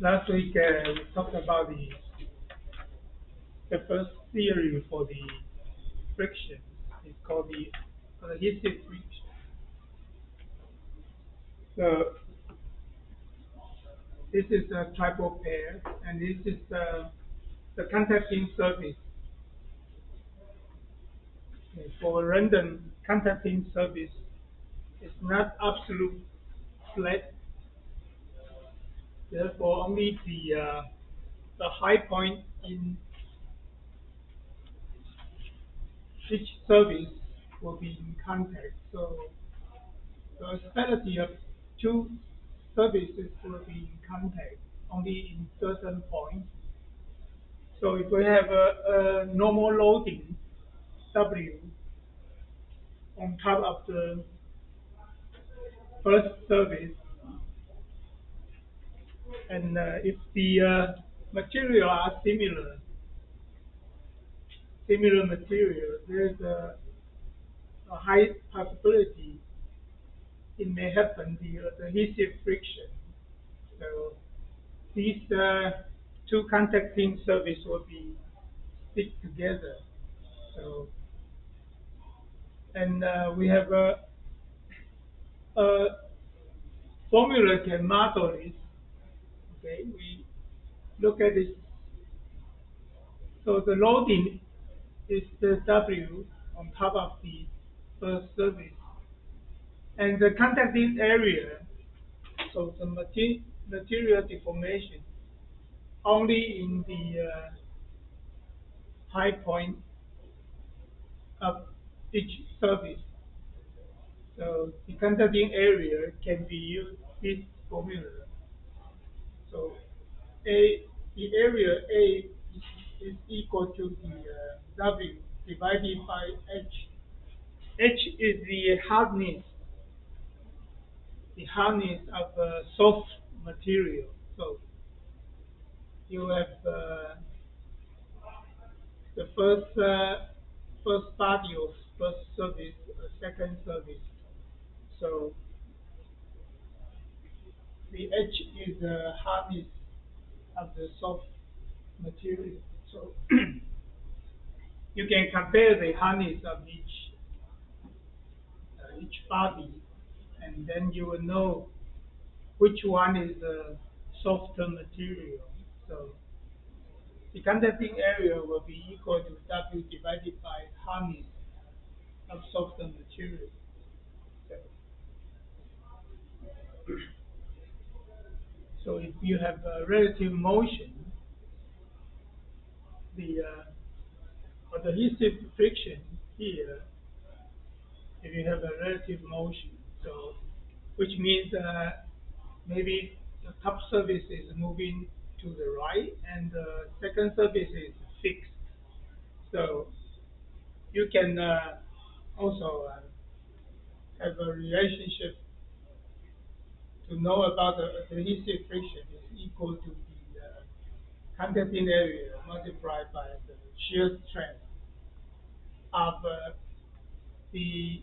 Last week we talked about the first theory for the friction. It's called the adhesive friction. So this is a triple pair, and this is the contacting surface. Okay, for random contacting surface, it's not absolute flat. Therefore, only the high point in each surface will be in contact. So the stability of two surfaces will be in contact only in certain points. So if we have a normal loading W on top of the first surface, and if the material are similar material, there's a high possibility it may happen the adhesive friction. So these two contacting surfaces will be stick together. So and we have a formula can model this. Okay, we look at this. So the loading is the W on top of the first surface, and the contacting area. So the material deformation only in the high point of each surface. So the contacting area can be used this formula. So A the area A is equal to the W divided by H. H is the hardness of soft material. So you have the first body of first surface, second surface. So the H is the hardness of the soft material. So you can compare the hardness of each body, and then you will know which one is the softer material. So the conducting area will be equal to W divided by hardness of softer material. So, so if you have a relative motion, the adhesive friction here, if you have a relative motion, so which means maybe the top surface is moving to the right and the second surface is fixed. So you can also have a relationship to know about the adhesive friction is equal to the contacting area multiplied by the shear strength of the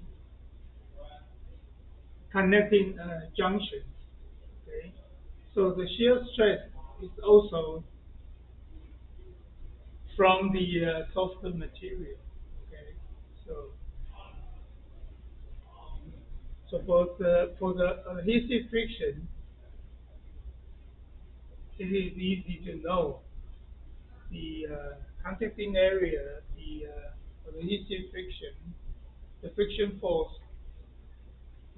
connecting junctions. Okay, so the shear stress is also from the softer material. Okay, so for the adhesive friction, it is easy to know the contacting area, the adhesive friction, the friction force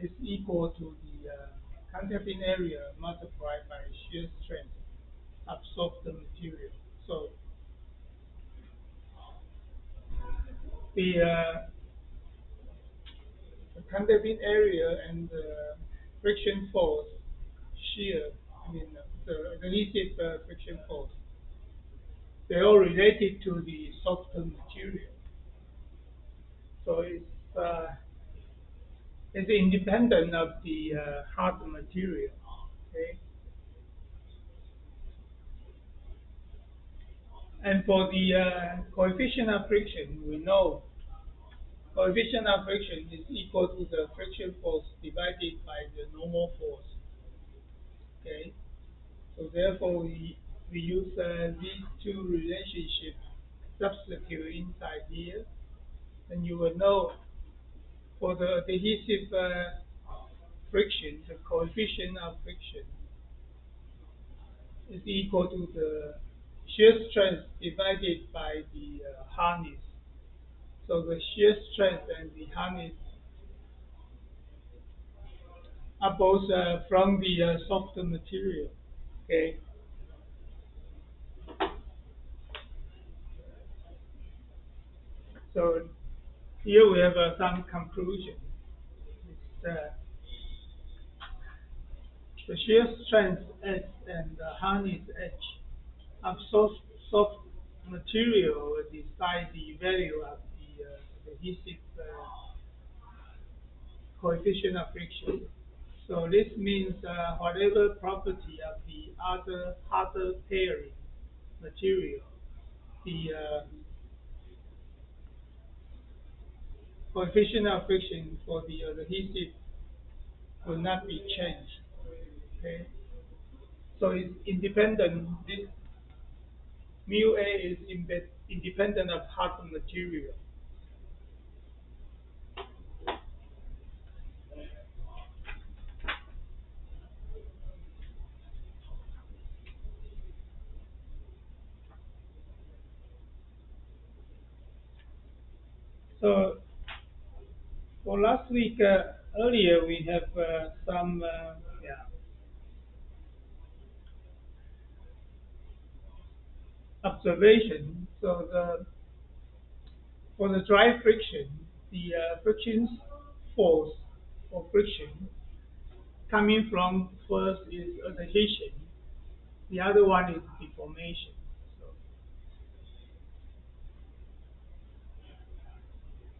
is equal to the contacting area multiplied by shear strength of softer material. So the contacting area and the friction force, shear, I mean the adhesive friction force, they're all related to the softer material. So it's independent of the hard material. Okay, and for the coefficient of friction, we know coefficient of friction is equal to the friction force divided by the normal force. Okay, So therefore, we use these two relationships substitute inside here, and you will know for the adhesive friction, the coefficient of friction is equal to the shear strength divided by the hardness. So the shear strength and the hardness are both from the softer material. Okay. So here we have some conclusion. It's, the shear strength S and the hardness H of soft material decide the value of the adhesive coefficient of friction. So this means whatever property of the other harder pairing material, the coefficient of friction for the adhesive will not be changed. Okay, so it's independent. This mu A is independent of hardened material. So for last week, earlier we have some yeah, observation. So for the dry friction, the friction force or friction coming from first is adhesion, the other one is deformation. So,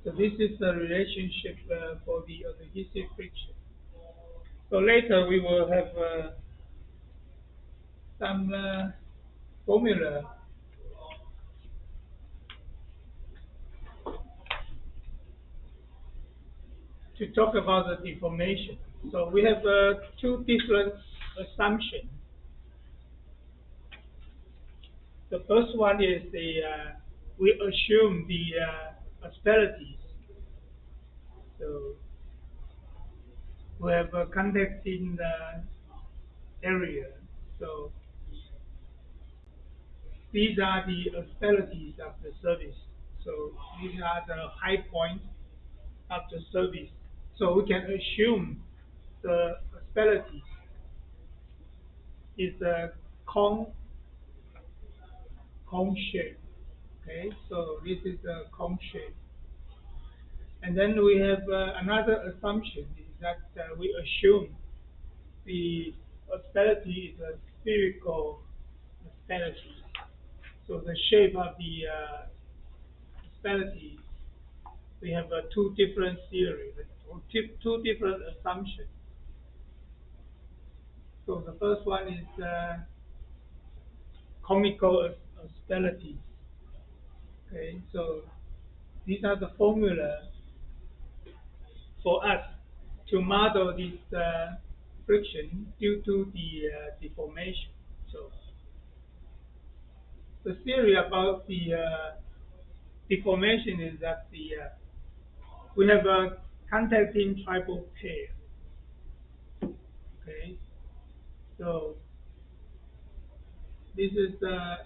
so this is the relationship for the adhesive friction. So later we will have some formula to talk about the deformation. So we have two different assumptions. The first one is we assume the asperities. So we have a conducting area. So these are the asperities of the surface. So these are the high points of the surface. So we can assume the asperity is a cone shape. Okay, so this is a cone shape. And then we have another assumption is that we assume the asperity is a spherical asperity. So the shape of the asperity, we have two different theories, or two different assumptions. So the first one is conical asperity. Okay, so these are the formula for us to model this friction due to the deformation. So the theory about the deformation is that we have a contacting tribal pair. Okay, so this is the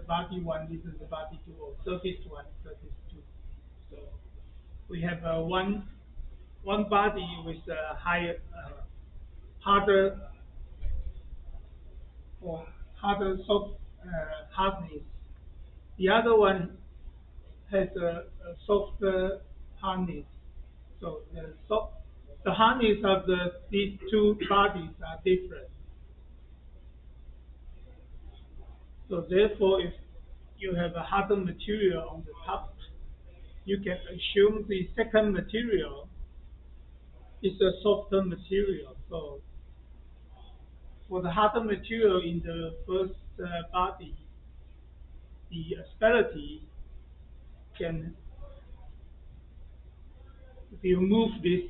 body one, this is the body two, or surface one, surface two. So we have one body with a higher harder or harder soft hardness. The other one has a softer hardness. So the hardness of these two bodies are different. So therefore, if you have a harder material on the top, you can assume the second material is a softer material. So for the harder material in the first body, the asperity can, if you move this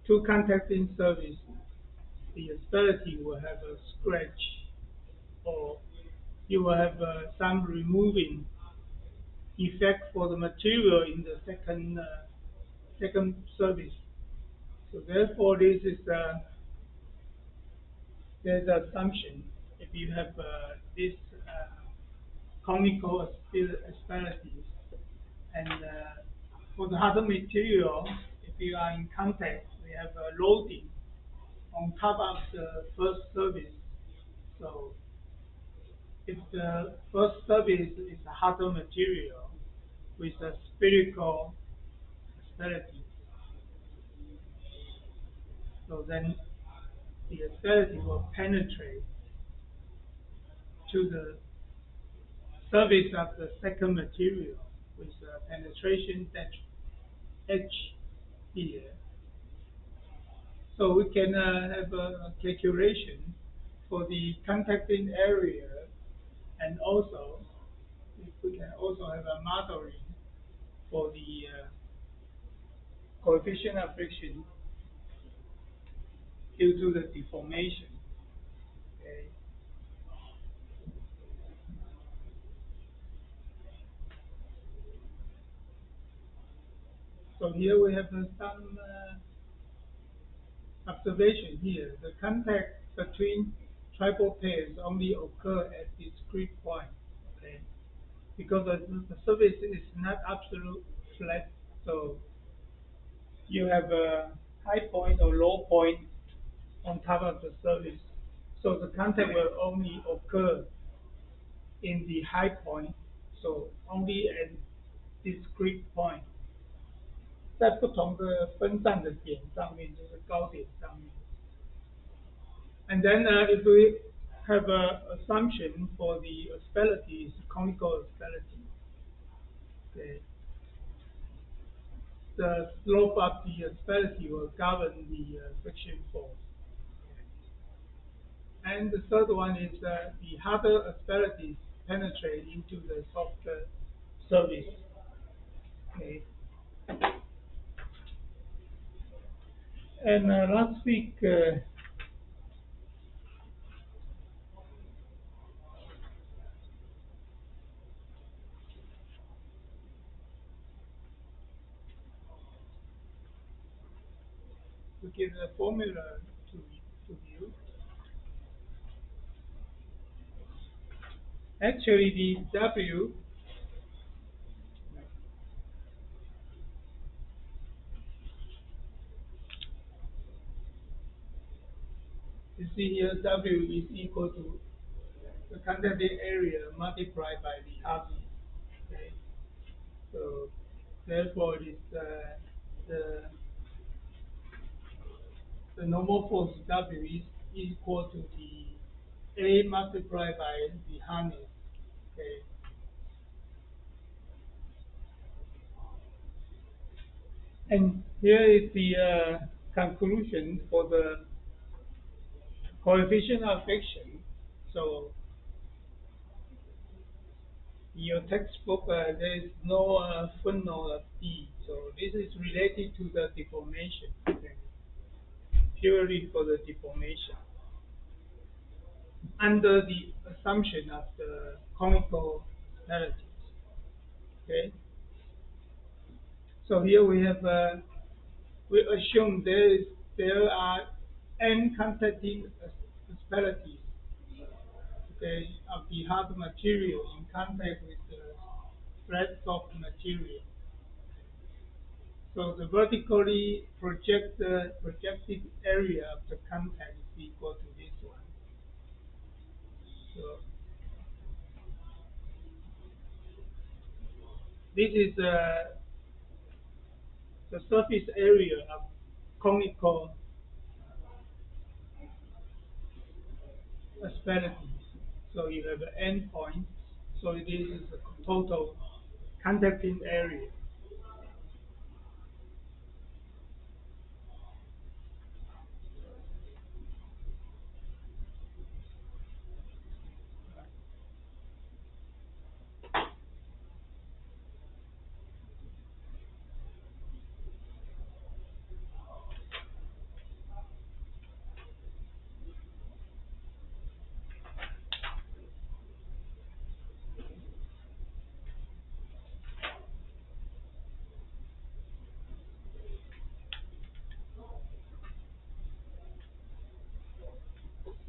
two contacting surface, the asperity will have a scratch, or you will have some removing effect for the material in the second surface. So therefore, this is there's an assumption if you have this conical asperities, and for the other material, if you are in contact, we have a loading on top of the first surface. So if the first surface is a harder material with a spherical asperity, so then the asperity will penetrate to the surface of the second material with a penetration edge here. So we can have a calculation for the contacting area, and also we can also have a modeling for the coefficient of friction due to the deformation. Okay. So here we have some observation here. The contact between tribal pairs only occur at discrete points. Okay. Because the surface is not absolute flat, so you have a high point or low point on top of the surface. So the contact will only occur in the high point, so only at discrete point， 在不同的分散的点上面，就是高点上面。And then if we have a assumption for the asperity is conical asperity, okay, the slope of the asperity will govern the friction force. And the third one is the harder asperities penetrate into the softer surface. Okay. And last week, we give a formula to you. Actually, the W, you see here, W is equal to the contacted area multiplied by the RV. Okay. So therefore, it's the normal force W is equal to the A multiplied by the harness. Okay. And here is the conclusion for the coefficient of friction. So in your textbook, there is no footnote of D. So this is related to the deformation, okay, purely for the deformation, under the assumption of the conical relatives. Okay. So here we have we assume there are n contacting asperities, okay, of the hard material in contact with the flat soft material. So the vertically projected area of the contact is equal to this one. So this is the surface area of conical asperities. So you have n points. So this is the total contacting area.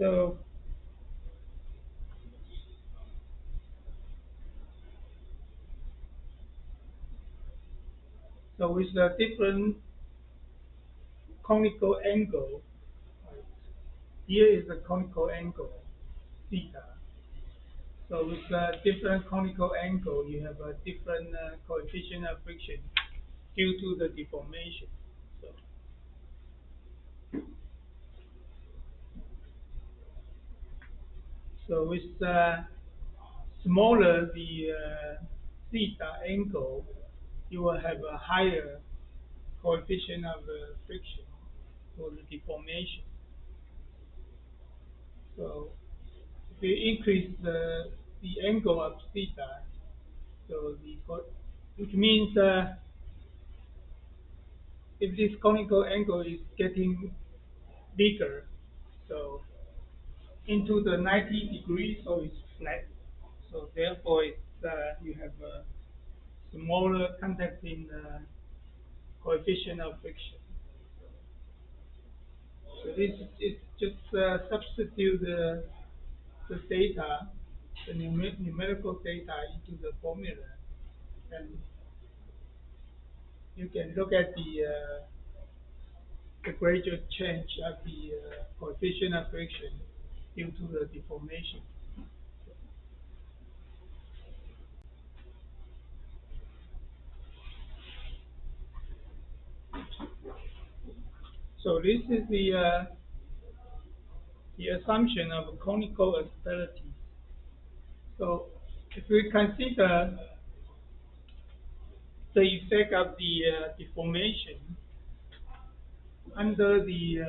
So, so with a different conical angle, right? Here is the conical angle, theta. So with a different conical angle, you have a different coefficient of friction due to the deformation. So, so with smaller the theta angle, you will have a higher coefficient of friction for the deformation. So if you increase the angle of theta, so which means if this conical angle is getting bigger, so into the 90 degrees, so it's flat. So therefore, you have a smaller contacting coefficient of friction. So this is just substitute the data, the numerical data into the formula, and you can look at the gradual change of the coefficient of friction due to the deformation. So this is the assumption of conical asperities. So if we consider the effect of the deformation under the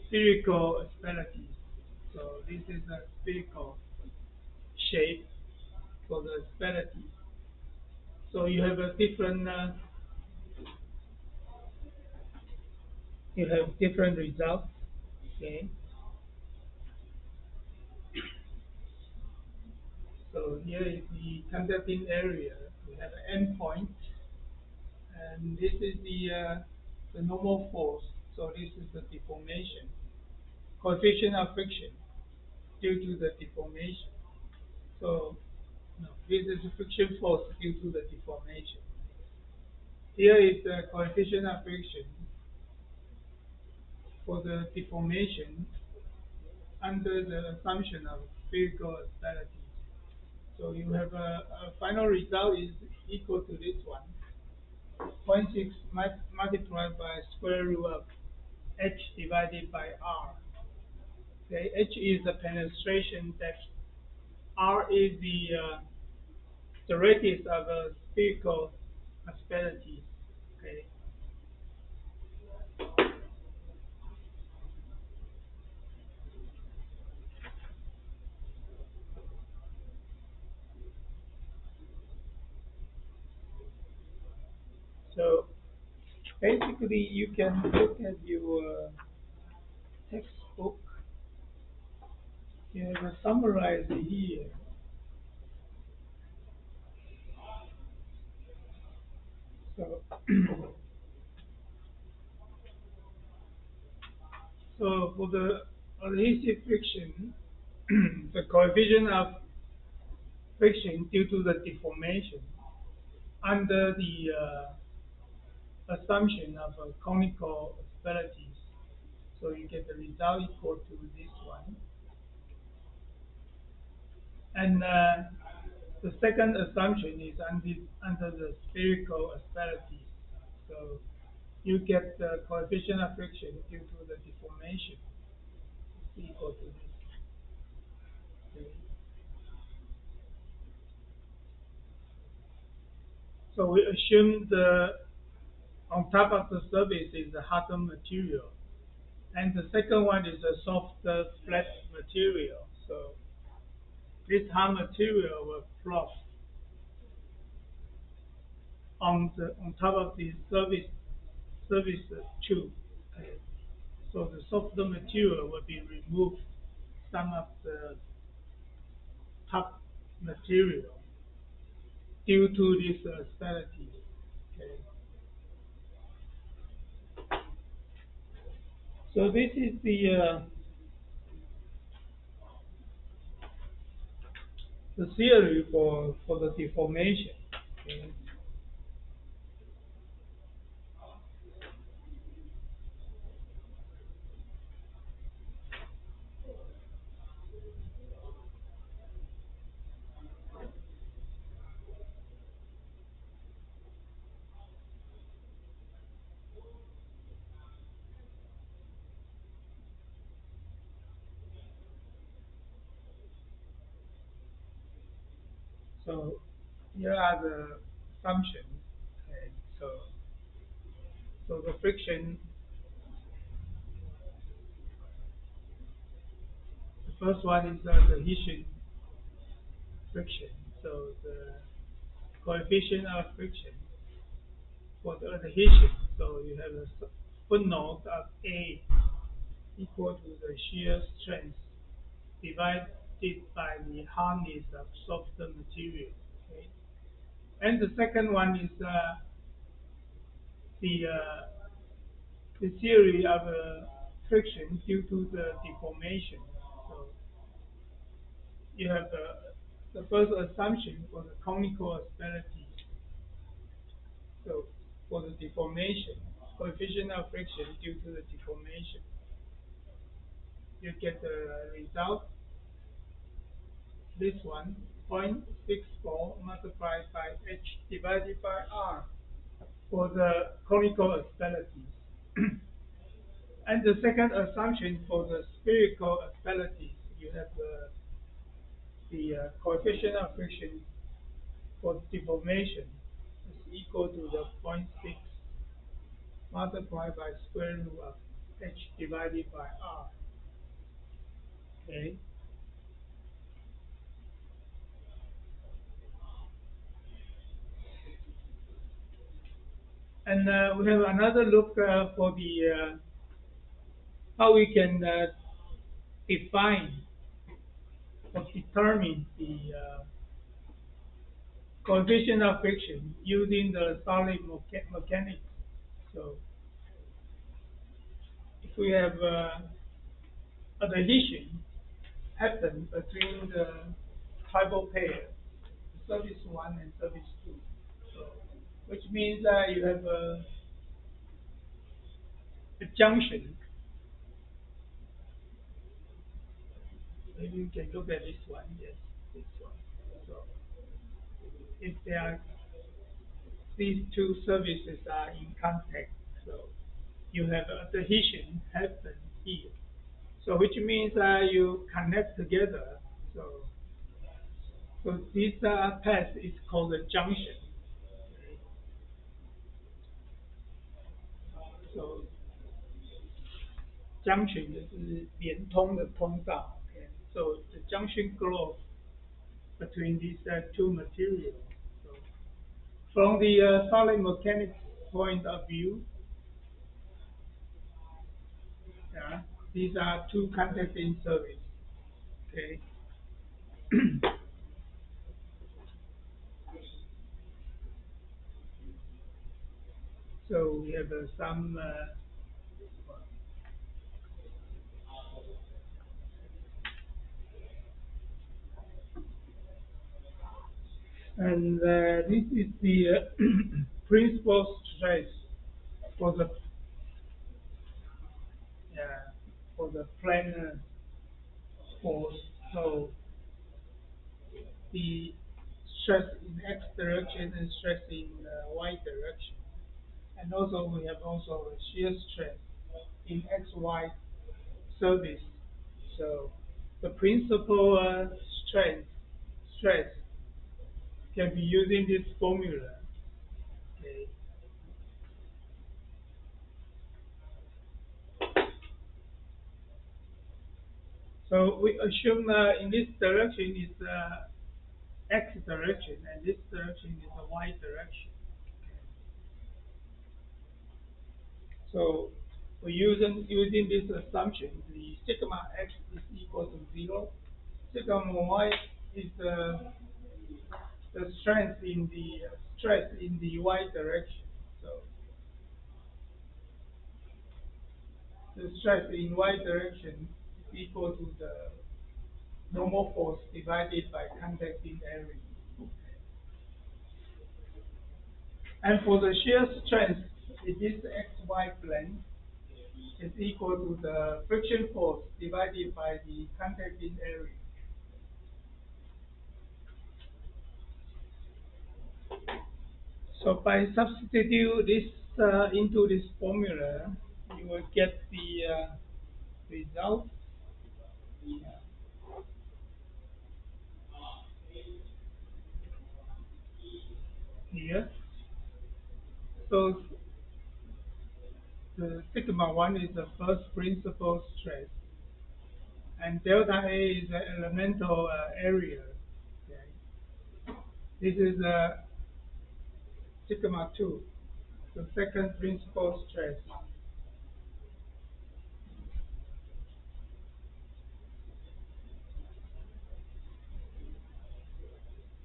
spherical asperities, so this is a spherical shape for the asperities. So you have a different results. Okay. So here is the conducting area. We have an endpoint, and this is the normal force. So this is the deformation coefficient of friction due to the deformation. So no, this is the friction force due to the deformation. Here is the coefficient of friction for the deformation under the assumption of spherical asperities. So you have a final result is equal to this one. 0.6 multiplied by square root of h divided by r. Okay, h is the penetration depth. R is the radius of a spherical asperity. Okay, so basically you can look at your textbook. You have a summarize here. So, so for the adhesive friction, the coefficient of friction due to the deformation under the assumption of conical asperities. So you get the result equal to this one. And the second assumption is under the spherical asperities. So you get the coefficient of friction due to the deformation equal to this. Okay. So we assume on top of the surface is a harder material. And the second one is a soft flat material. So this hard material will plot on top of the surface tube. Okay. So the softer material will be removed some of the top material due to this asperity. Okay. So this is the theory for the deformation. Okay. So here are the assumptions. Okay. So the friction, the first one is the adhesion friction. So the coefficient of friction for the adhesion. So you have a footnote of A equal to the shear strength divided by the hardness of softer material. Okay. And the second one is the the theory of friction due to the deformation. So you have the first assumption for the conical asperities. So for the deformation, coefficient of friction due to the deformation, you get the result, this one, 0.64 multiplied by h divided by r for the conical asperities. And the second assumption for the spherical asperities, you have the coefficient of friction for deformation is equal to the zero point 0.6 multiplied by square root of h divided by r. Okay, and we have another look for the how we can define or determine the coefficient of friction using the solid mechanics. So if we have adhesion happen between the tribal pair, service 1 and service 2. So, which means that you have a junction. Maybe you can look at this one. Yes, this one. So, if there are these two services are in contact, so you have adhesion happen here. So, which means you connect together. So, so this path is called a junction. So junction 就是连通的通道。Okay? So the junction growth between these two materials. So from the solid mechanics point of view, yeah, these are two contacting surfaces. Okay. So we have some, and this is the principal stress for the uh, for the planar force. So the stress in x direction and stress in y direction. And also we have also a shear stress in XY surface. So the principal stress can be using this formula. Okay. So we assume in this direction is x direction and this direction is a y direction. So we're using this assumption, the sigma x is equal to 0. Sigma y is the stress in the y direction. So the stress in y direction is equal to the normal force divided by contacting area. And for the shear strength, it is xy plane is equal to the friction force divided by the contacting area. So by substitute this into this formula, you will get the result here. So the sigma 1 is the first principal stress, and delta A is the elemental area. Okay. This is sigma 2, the second principal stress.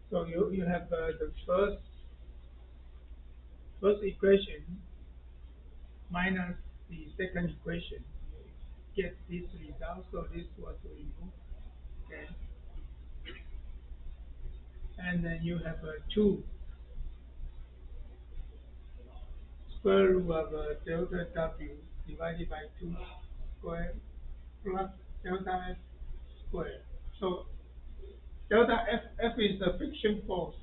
So you have the first equation minus the second equation. You get this result, so this was removed. Okay. And then you have 2 square root of delta W divided by 2 square plus delta F square. So delta F is the friction force.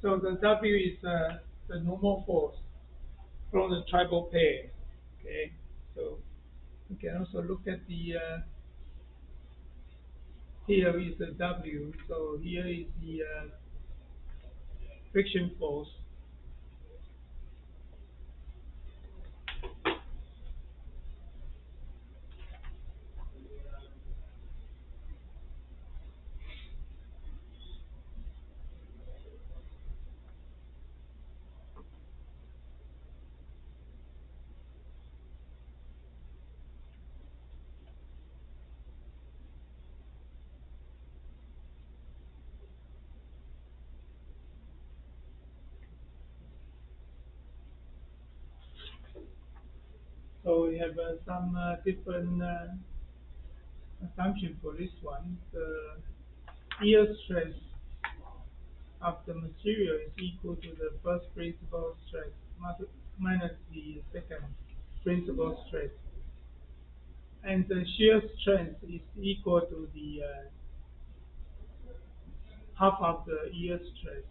So the W is the normal force from the tribal pair. Okay. So you can also look at the here is the W. So here is the friction force. So we have some different assumption for this one. The yield stress of the material is equal to the first principal stress minus the second principal stress. And the shear strength is equal to the half of the yield stress.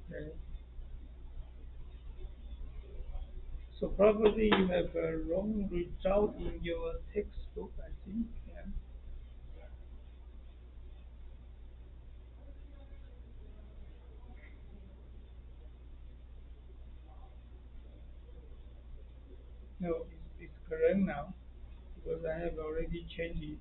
Okay. So probably you have a wrong result in your textbook, I think. Yeah. No, it's correct now because I have already changed it.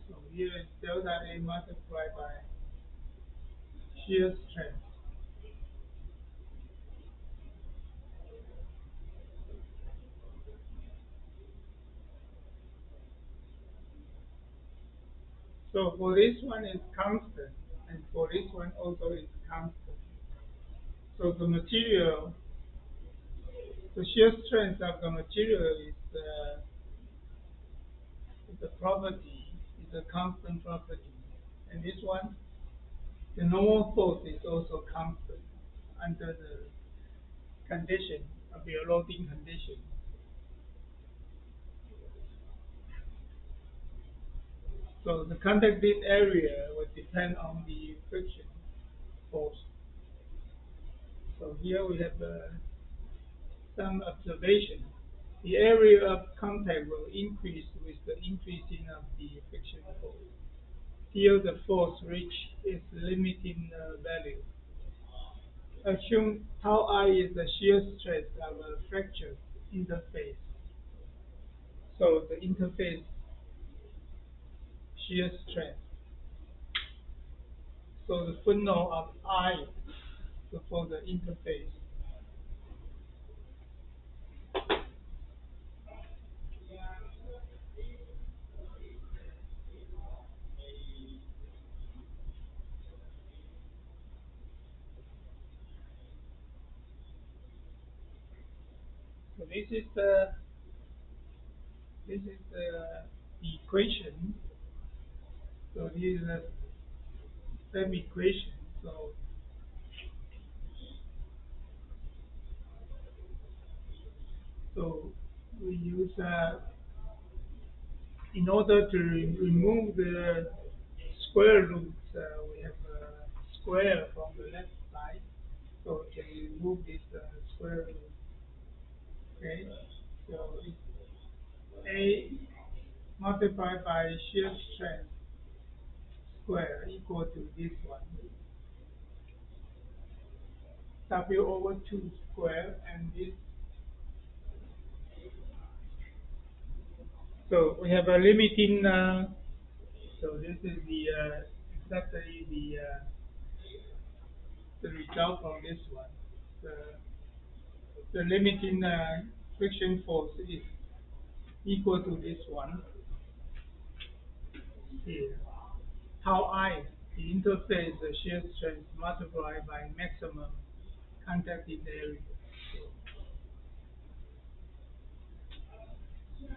So here is delta A multiplied by shear strength. So for this one is constant, and for this one also is constant. So the material, the shear strength of the material is a property, is a constant property. And this one, the normal force is also constant under the condition of the loading condition. So the contacted area will depend on the friction force. So here we have some observation. The area of contact will increase with the increasing of the friction force till the force reach its limiting value. Assume tau I is the shear stress of a fracture interface. So the interface shear stress. So the footnote of I, so for the interface. So this is the equation. So this is the same equation. So so we use in order to remove the square roots, we have a square from the left side. So we can remove this square root. Okay. So it's A multiplied by shear strength square equal to this one. W over 2 square and this. So we have a limiting, so this is exactly the result from this one. The, the limiting friction force is equal to this one here. Tau I, the interface shear strength multiplied by maximum contacted area.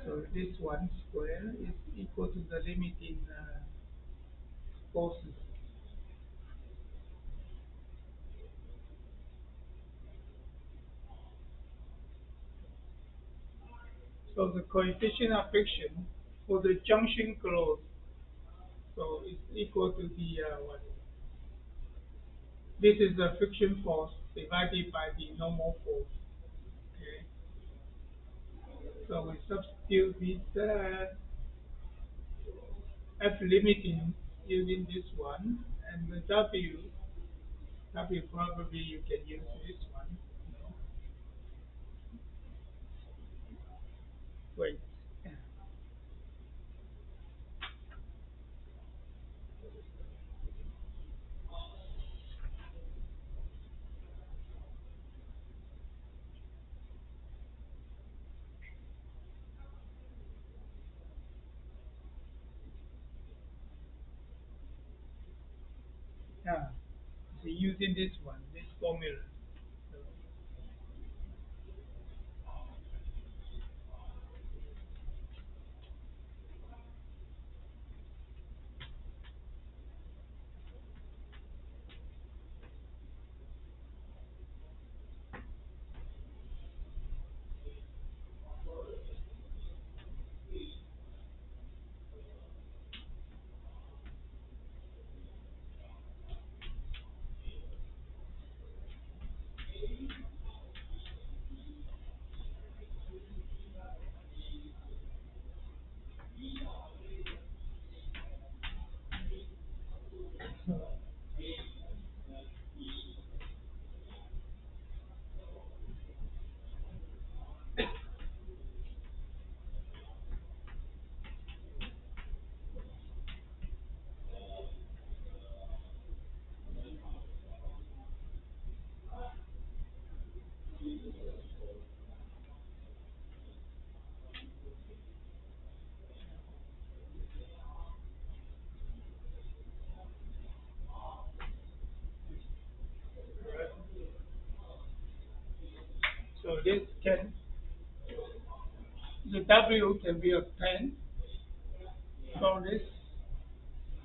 So this one square is equal to the limiting forces. So the coefficient of friction for the junction growth, so it's equal to the what? This is the friction force divided by the normal force. Okay. So we substitute this F limiting using this one, and the W probably you can use this one. You know. Wait. Yeah. So using this one, this formula. So, so this can the W can be obtained from this.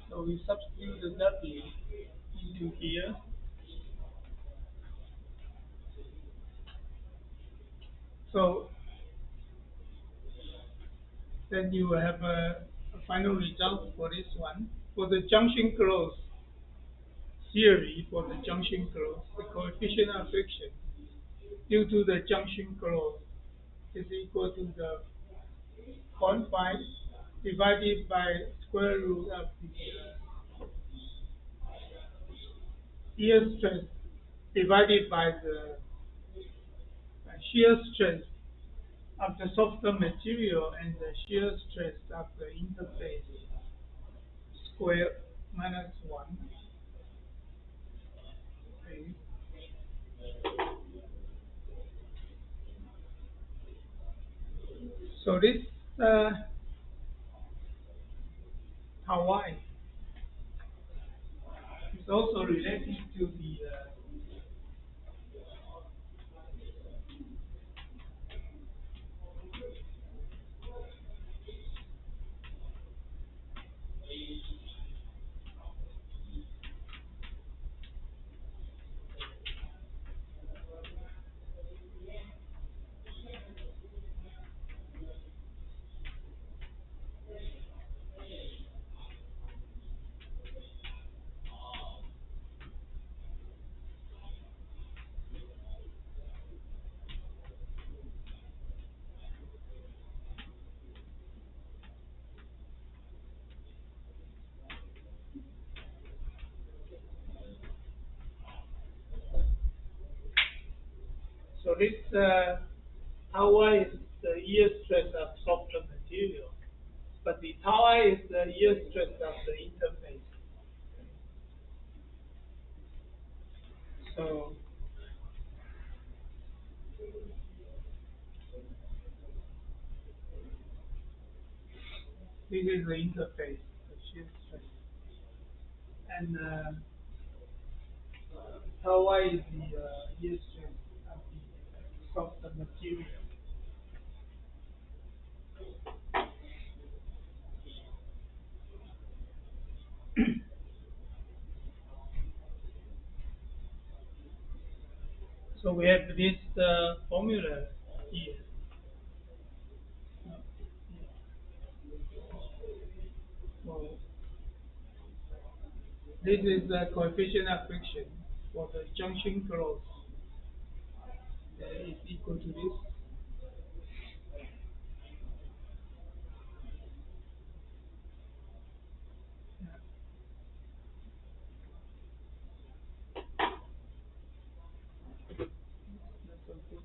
So we substitute the W into here. So then you have a final result for this one. For the junction growth theory, for the junction growth, the coefficient of friction due to the junction growth is equal to the 0.5 divided by square root of the shear strength divided by the shear strength of the softer material and the shear stress of the interface square minus 1. So this uh, Hawaii is also related to the so this Hawaii is the yield stress of softer material, but the tau I is the yield stress of the interface. So this is the interface, the shear stress, and tau I is the yield stress of the softer material. So we have this formula here. So this is the coefficient of friction for the junction close is equal to this. That's a good,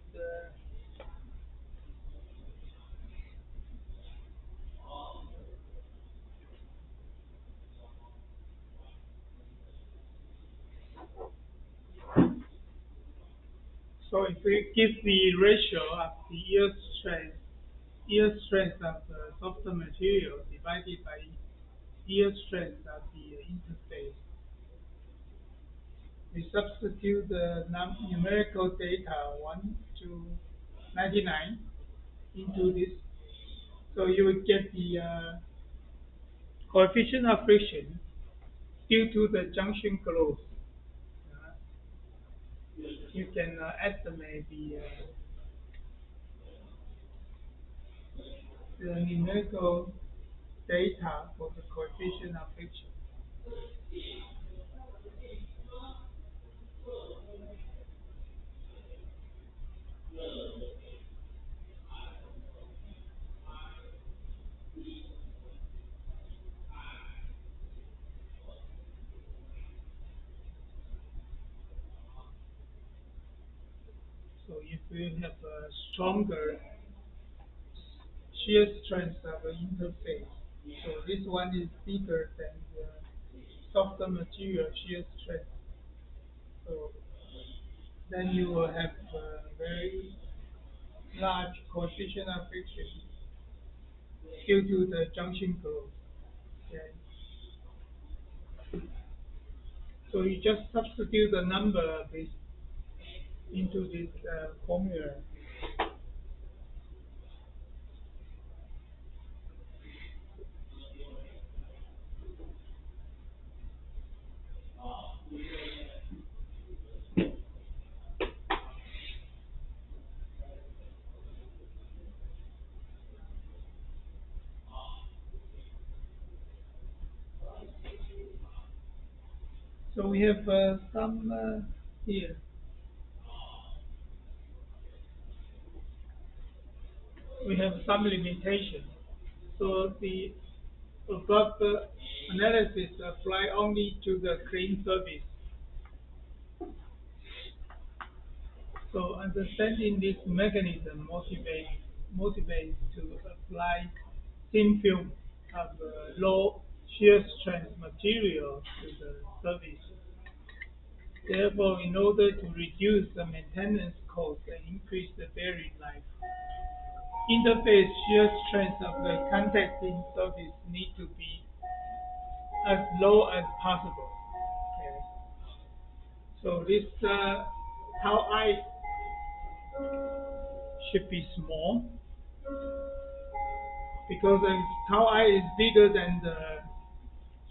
so if we give the ratio of the yield strength of the softer material divided by yield strength of the interface, we substitute the numerical data 1 to 99 into this. So you would get the coefficient of friction due to the junction close. Uh, you can estimate the numerical data for the coefficient of friction. So if we have a stronger shear strength of the interface, so this one is bigger than the softer material shear strength. So then you will have a very large coefficient of friction due to the junction close. Okay. So you just substitute the number of this into this formula. So we have some here. We have some limitation. So the above analysis apply only to the clean surface. So understanding this mechanism motivates to apply thin film of low shear strength material to the surface. Therefore, in order to reduce the maintenance cost and increase the bearing life. interface shear strength of the contacting surface need to be as low as possible. Okay. So this tau I should be small because if tau I is bigger than the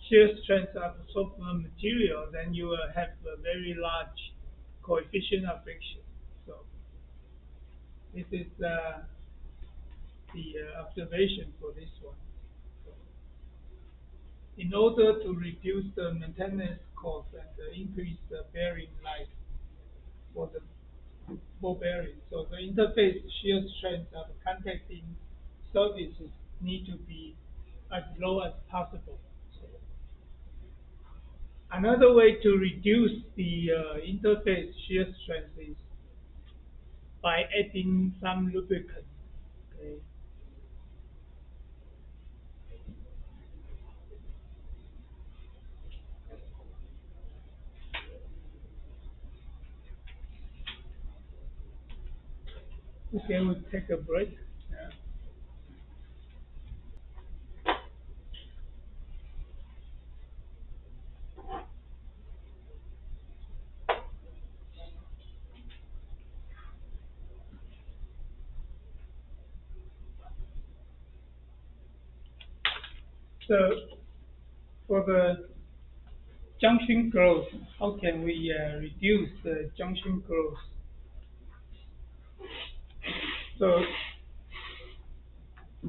shear strength of soft material, then you will have a very large coefficient of friction. So this is the observation for this one. So in order to reduce the maintenance cost and increase the bearing life for the ball bearing, so the interface shear strength of contacting surfaces need to be as low as possible. So another way to reduce the interface shear strength is by adding some lubricant. Okay. Okay, we'll take a break. Yeah. So for the junction growth, how can we reduce the junction growth? So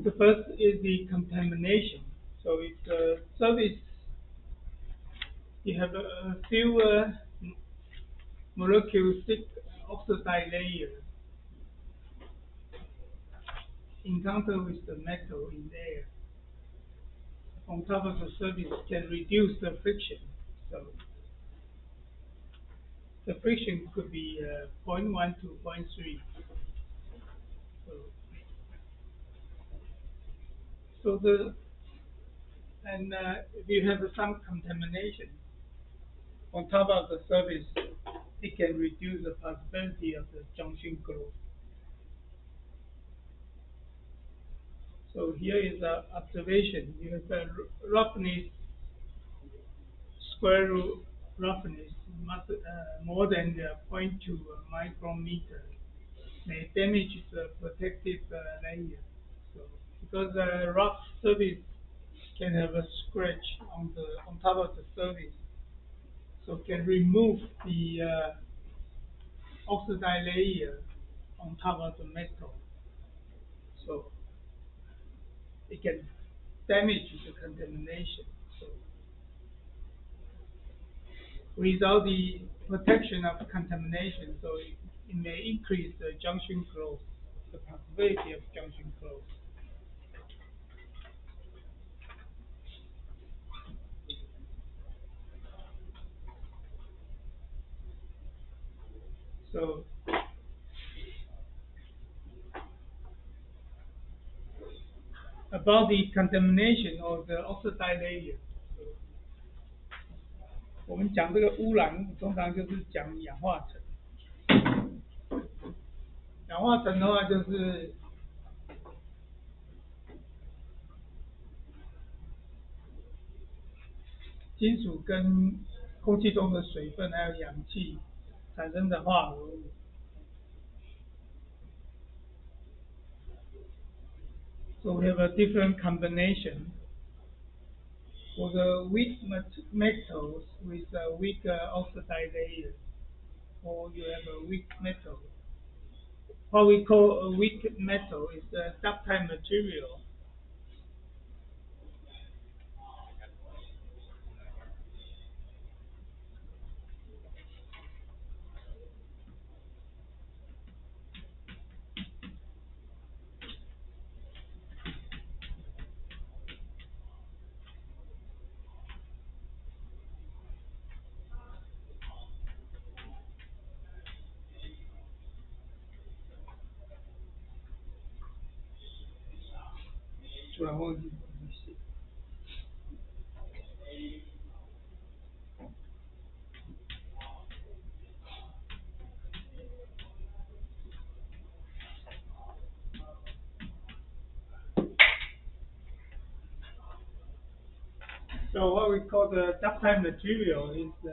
the first is the contamination. So if the surface, you have a few molecules thick oxide layer encounter with the metal in there on top of the surface can reduce the friction. So the friction could be zero point 0.1 to zero point 0.3. So, so the and if you have some contamination on top of the surface, it can reduce the possibility of the junction growth. So here is an observation. You have a roughness, square root roughness, more than the zero point 0.2 micrometer may damage the protective layer. So because the rough surface can have a scratch on top of the surface, so can remove the oxide layer on top of the metal. So it can damage the contamination. So without the protection of contamination, so it may increase the junction growth, the possibility of junction growth. So about the contamination of the oxide layer，我们讲这个污染，通常就是讲氧化层。氧化层的话，就是金属跟空气中的水分还有氧气产生的化合物。So we have a different combination for the weak metals with a weak oxide layer, or you have a weak metal. What we call a weak metal is a ductile material. So what we call the ductile material is,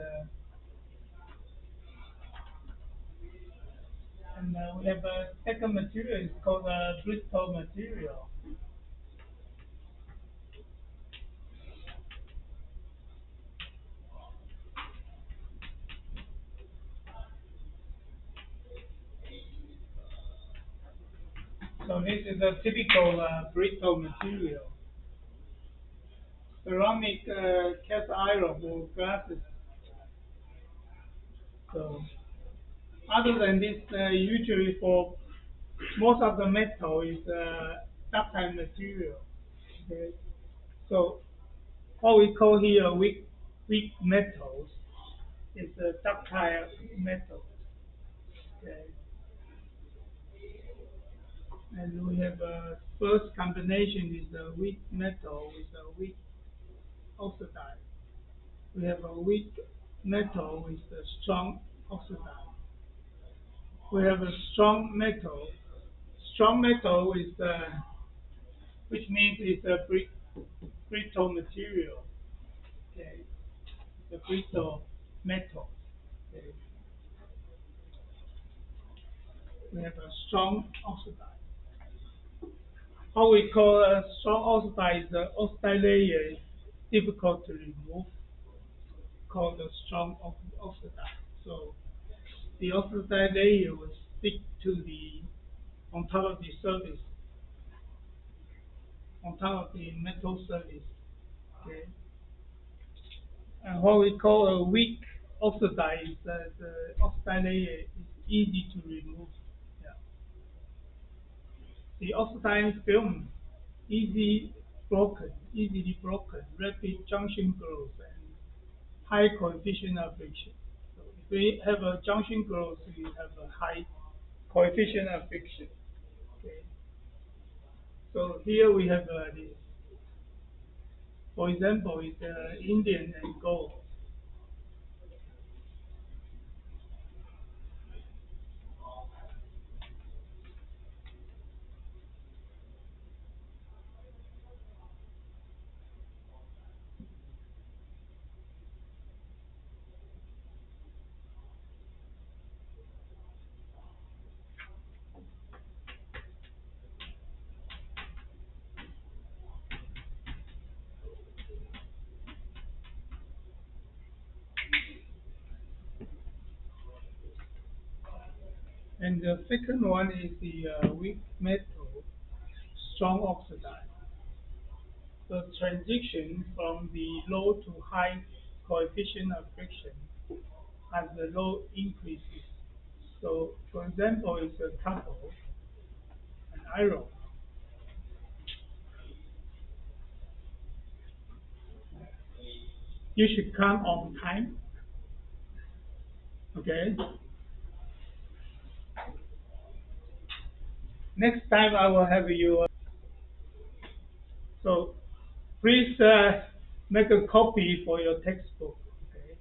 and we have a second material is called brittle material. So this is a typical brittle material. Ceramic, cast iron, or glasses. So other than this, usually for most of the metal is ductile material. Okay. So what we call here weak metals is ductile metals. Okay. And we have a first combination is a weak metal with a weak oxide. We have a weak metal with a strong oxide. We have a strong metal. Strong metal is which means it's a brittle material. Okay, it's a brittle metal. Okay. We have a strong oxide. What we call a strong oxide is the oxide layer is difficult to remove, called a strong oxide. So the oxide layer will stick to the on top of the surface, on top of the metal surface. Okay. And what we call a weak oxide is that the oxide layer is easy to remove. Yeah. The oxide film easily broken, rapid junction growth, and high coefficient of friction. So if we have a junction growth, we have a high coefficient of friction. Okay. So here we have this, for example, is Indian and gold. And the second one is the weak metal, strong oxide. The transition from the low to high coefficient of friction as the load increases. So, for example, it's a copper and iron. You should come on time. Okay. Next time I will have you. So please make a copy for your textbook. Okay.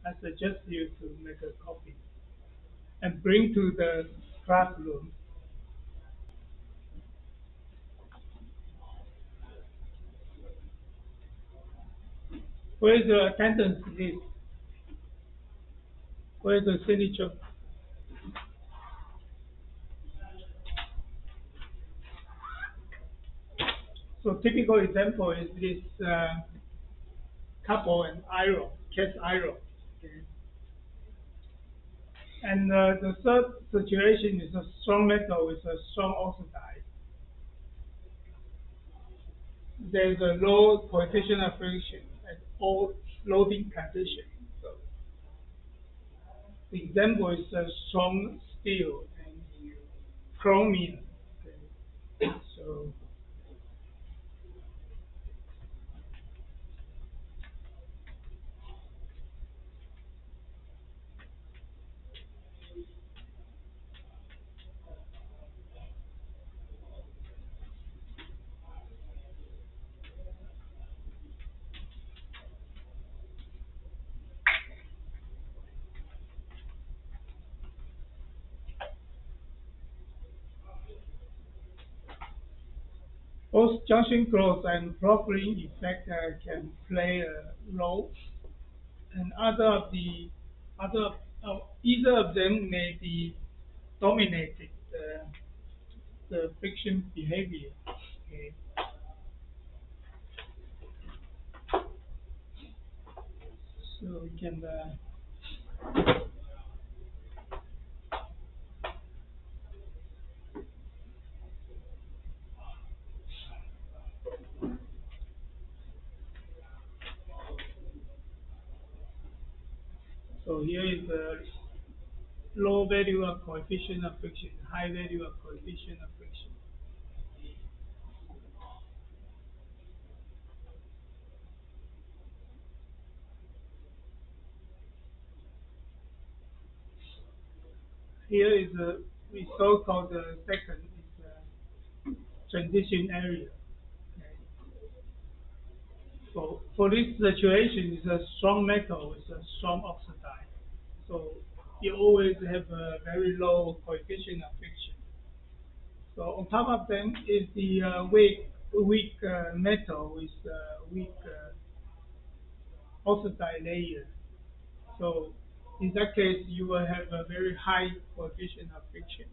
I suggest you to make a copy and bring to the classroom. Where is the attendance list? Where is the signature? So typical example is this copper and iron, cast iron. Okay. And the third situation is a strong metal with a strong oxide. There is a low coefficient of friction at all loading conditions. So the example is a strong steel and chromium. Okay. So both junction growth and profiling effect can play a role, and other either of them may be dominated the friction behavior. Okay. So we can so here is the low value of coefficient of friction, high value of coefficient of friction. Here is we so-called the second is transition area. Okay. For this situation, it's a strong metal with a strong oxide. So you always have a very low coefficient of friction. So on top of them is the weak metal with weak oxide layer. So in that case, you will have a very high coefficient of friction.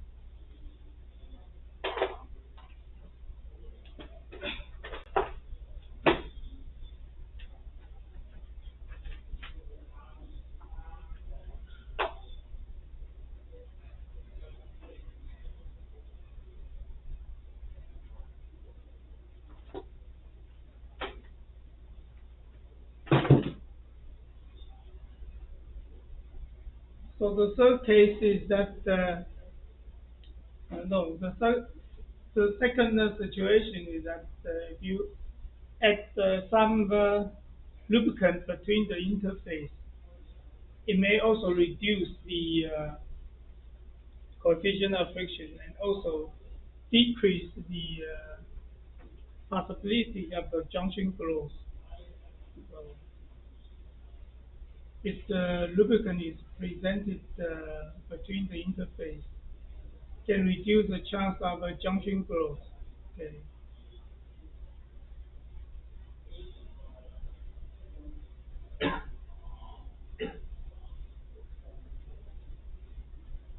So the third case is that no, the second situation is that if you add some lubricant between the interface, it may also reduce the coefficient of friction and also decrease the possibility of the junction growth. So if the lubricant is presented between the interface, can reduce the chance of a junction growth. Okay.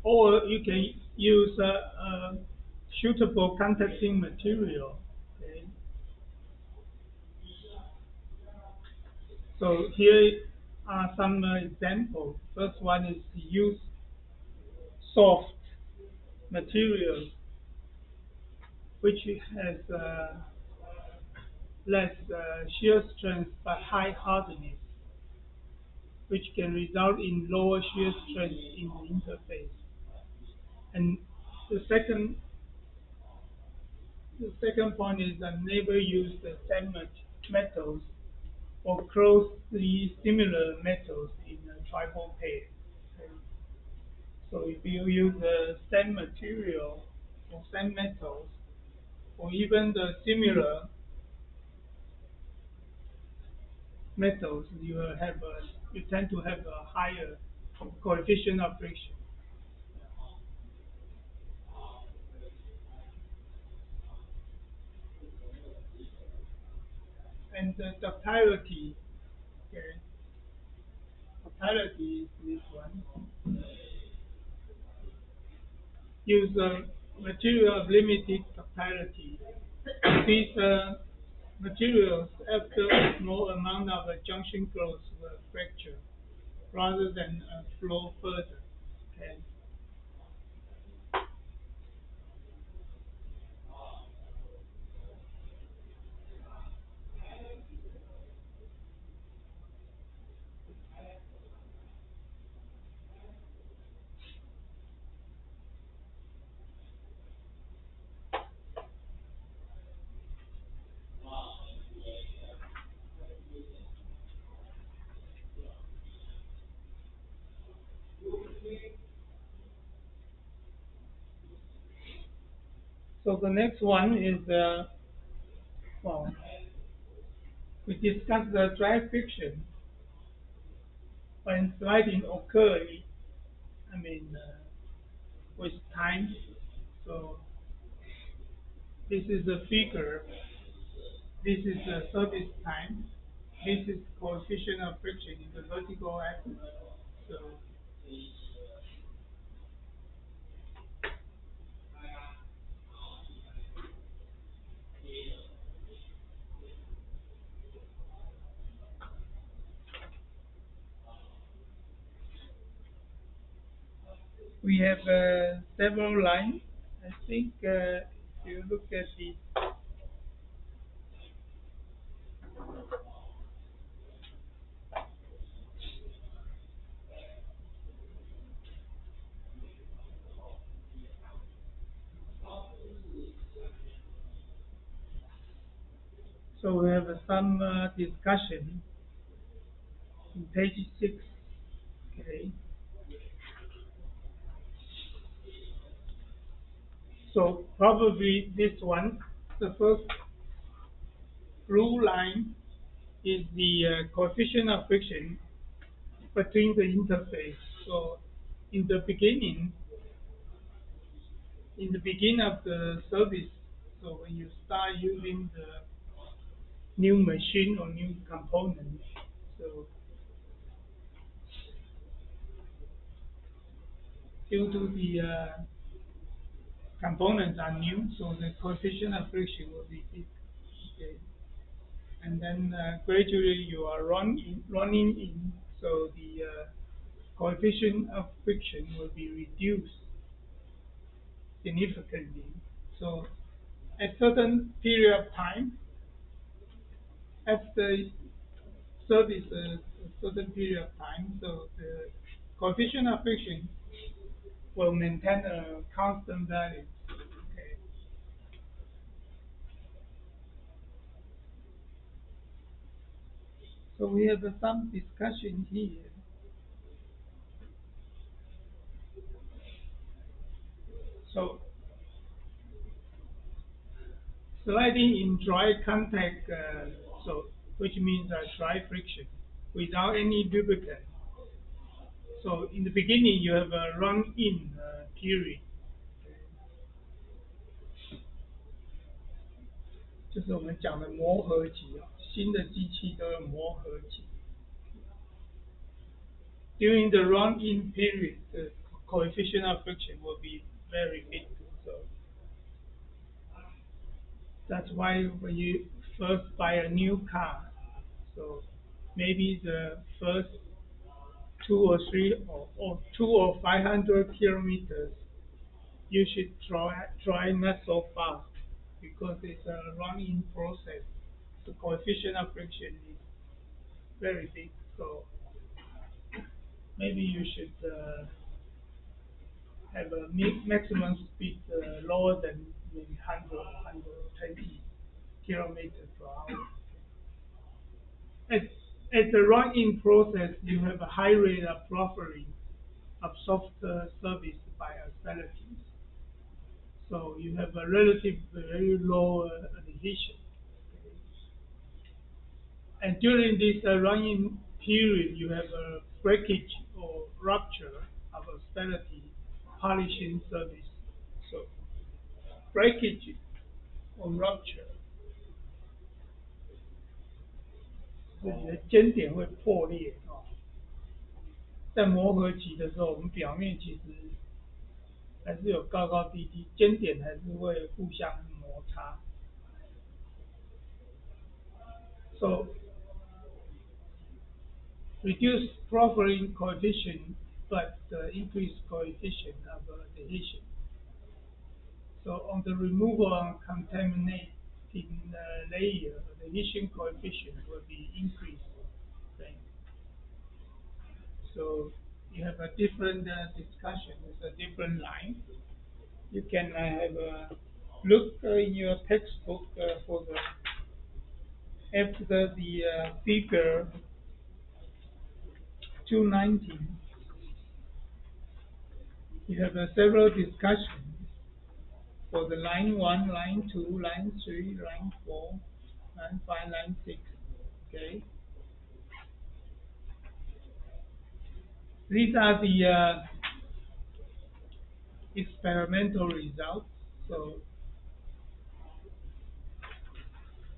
Or you can use a suitable contacting material. Okay. So here are some examples. First one is use soft materials which has less shear strength but high hardness, which can result in lower shear strength in the interface. And the second point is that never use the same metals or closely similar metals in a triple pair. Okay. So if you use the same material or same metals or even the similar metals, you tend to have a higher coefficient of friction. And the ductility, okay, ductility is this one. Use a material of limited ductility. These materials, after a small amount of junction growth, will fracture rather than flow further. Okay. So the next one is well, we discussed the dry friction. When sliding occurs, I mean, with time. So this is the figure. This is the service time. This is coefficient of friction in the vertical axis. So we have several lines. I think if you look at the so we have some discussion in page 6. Okay. So probably this one, the first blue line is the coefficient of friction between the interface. So in the beginning, in the beginning of the service, so when you start using the new machine or new component, so due to the components are new, so the coefficient of friction will be big. Okay. And then gradually you are running in, so the coefficient of friction will be reduced significantly. So at certain period of time, after service a certain period of time, so the coefficient of friction will maintain a constant value. Okay. So we have some discussion here. So sliding in dry contact, so which means dry friction without any lubricant. So in the beginning you have a run-in period，就是我们讲的磨合期啊，新的机器都有磨合期。During the run-in period, the coefficient of friction will be very big. So that's why when you first buy a new car, so maybe the first 2 or 3 or 500 kilometers, you should try not so fast because it's a run-in process. The coefficient of friction is very big, so maybe you should have a maximum speed lower than maybe 100 or 120 kilometers per hour. At, at the run-in process, you have a high rate of buffering of software service by Asperities. So you have a relative very low adhesion. Okay. And during this run-in period, you have a breakage or rupture of Asperity polishing service. So breakage or rupture，自己的尖点会破裂啊。在磨合期的时候，我们表面其实还是有高高低低，尖点还是会互相摩擦。So reduce profiling coefficient, but increase coefficient of adhesion. So on the removal of contaminating layer, the adhesion coefficient will be increased. Okay. So you have a different discussion with a different line. You can have a look in your textbook for the after the figure 219. You have several discussions for the line 1, line 2, line 3, line 4, line 5, line 6. Okay. These are the experimental results. So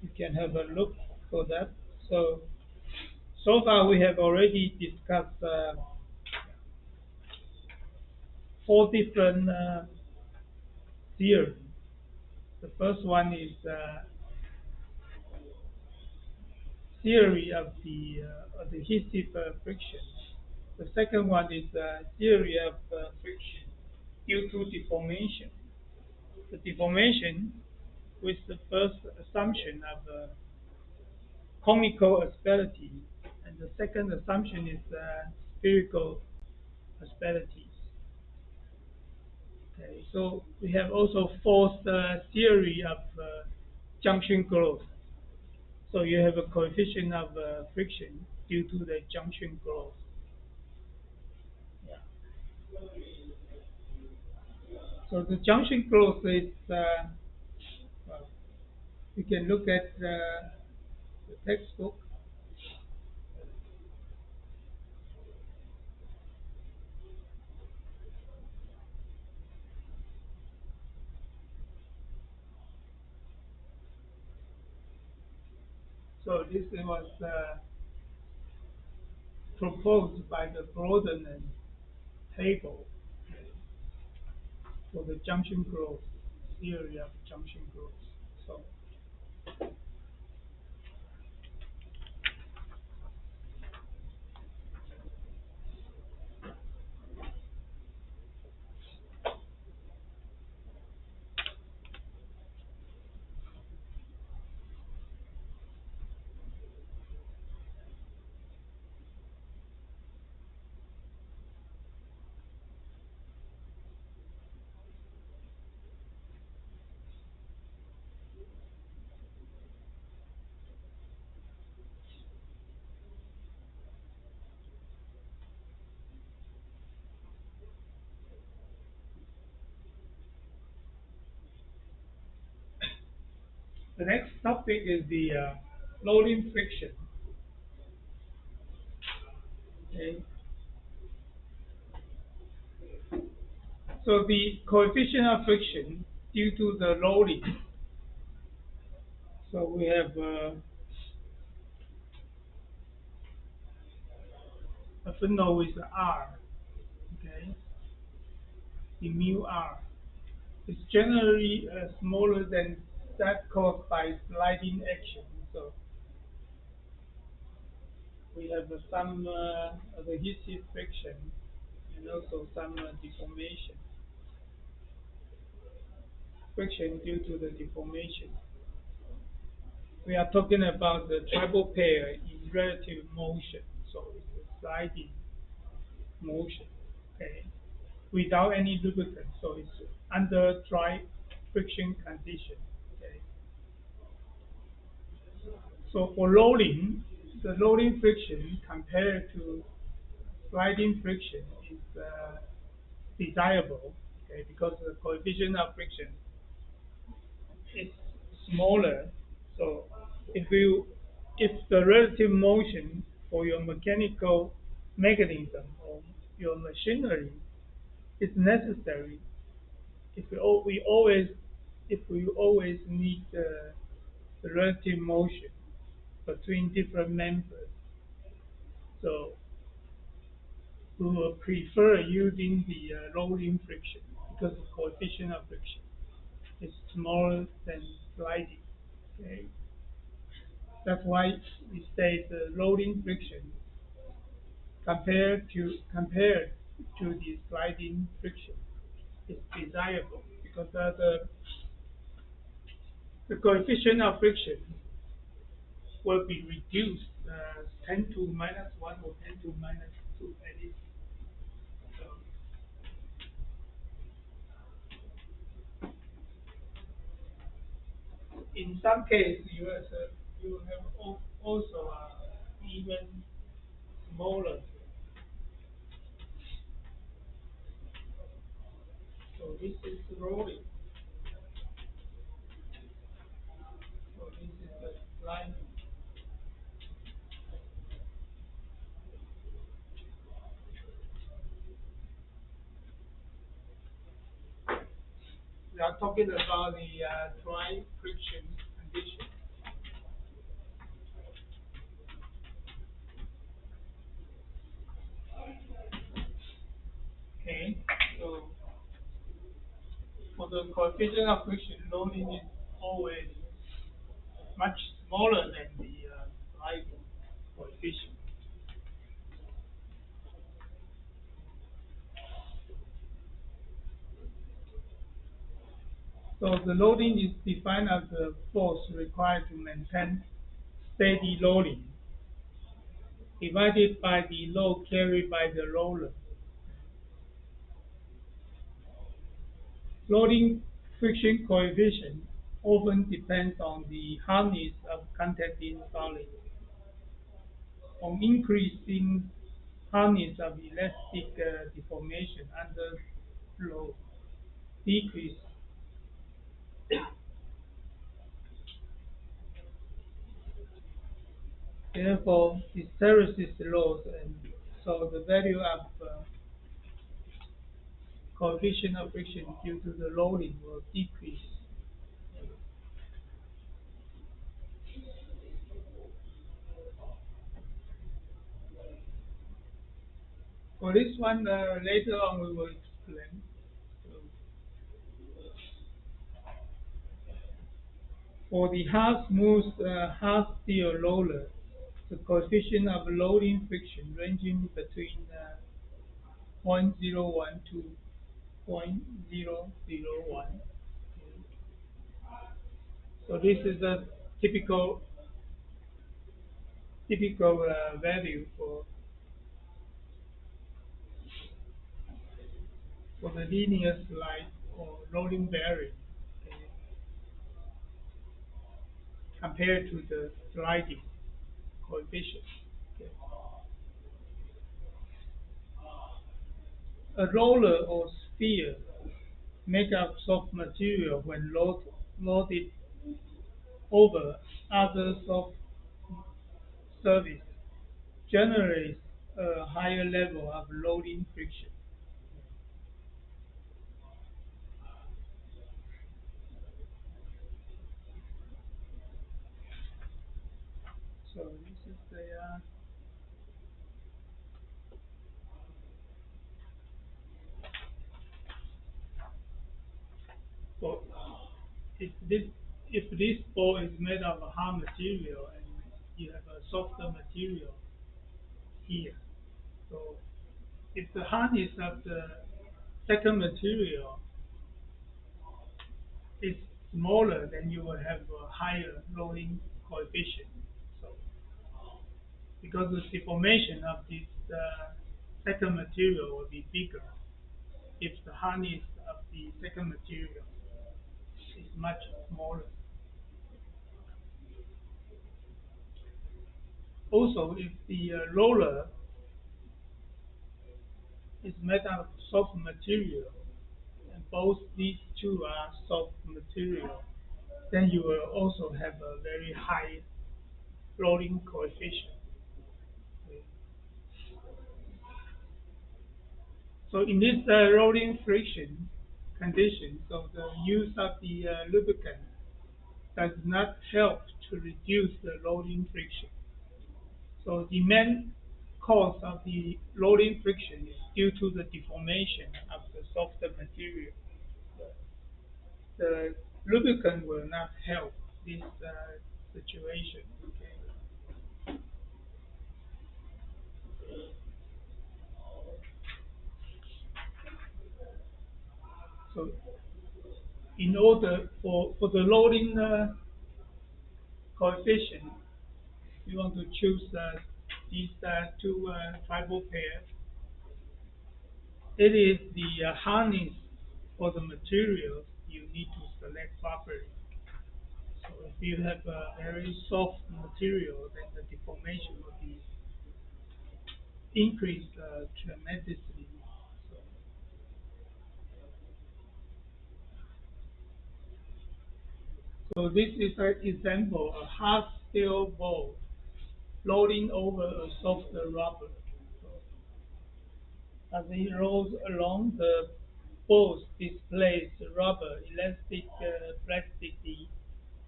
You can have a look for that. So, so far we have already discussed four different theories. The first one is theory of the adhesive friction. The second one is theory of friction due to deformation. The deformation with the first assumption of conical asperities, and the second assumption is spherical asperities. Okay, so we have also fourth theory of junction growth. So you have a coefficient of friction due to the junction growth. Yeah. So the junction growth is, well, you can look at the textbook. So this was proposed by the Broaden table for the junction growth, theory of junction growth. So the next topic is the loading friction. Okay. So the coefficient of friction due to the loading. So we have a phenol with R, okay, the mu R. It's generally smaller than that caused by sliding action. So we have some adhesive friction and also some deformation. Friction due to the deformation. We are talking about the tribal pair in relative motion. So it's a sliding motion, okay, without any lubricant. So it's under dry friction condition. Okay. So for loading, the loading friction compared to sliding friction is desirable, okay, because the coefficient of friction is smaller. So if the relative motion for your mechanical mechanism or your machinery is necessary, if we always need the relative motion between different members, so we will prefer using the loading friction because the coefficient of friction is smaller than sliding. Okay, that's why we say the loading friction compared to the sliding friction is desirable because the coefficient of friction will be reduced 10 to minus 1 or 10 to minus 2 at least. So in some cases, you have also even smaller. So this is rolling. So this is the line. We are talking about the dry friction condition. So the coefficient of friction loading is always much smaller than the sliding coefficient. So the loading is defined as the force required to maintain steady loading divided by the load carried by the roller. Loading friction coefficient often depends on the hardness of contacting solid. On increasing hardness of elastic deformation under load, decrease. Therefore, hysteresis loss, and so the value of coefficient of friction due to the loading will decrease. For this one, later on we will explain. So, for the hard steel roller, the coefficient of loading friction ranging between 0.01 to 0.001. So this is a typical value for the linear slide or loading bearing, okay, compared to the sliding coefficient. Okay. A roller or sphere made of soft material when loaded over other soft surface generates a higher level of loading friction. So this is the for if this ball is made of a hard material and you have a softer material here, so if the hardness of the second material is smaller, then you will have a higher loading coefficient. So because the deformation of this second material will be bigger if the hardness of the second material is much smaller. Also, if the roller is made out of soft material, and both these two are soft material, then you will also have a very high loading coefficient. So in this loading friction condition, so the use of the lubricant does not help to reduce the loading friction. So the main cause of the loading friction is due to the deformation of the softer material. The lubricant will not help this situation. Okay? So in order for the loading coefficient, you want to choose these two fiber pairs. It is the hardness for the materials you need to select properly. So if you have a very soft material, then the deformation will be increased tremendously. So, so this is an example, a hard steel ball loading over a softer rubber. So, as it rolls along, the balls displace rubber, elastic plasticity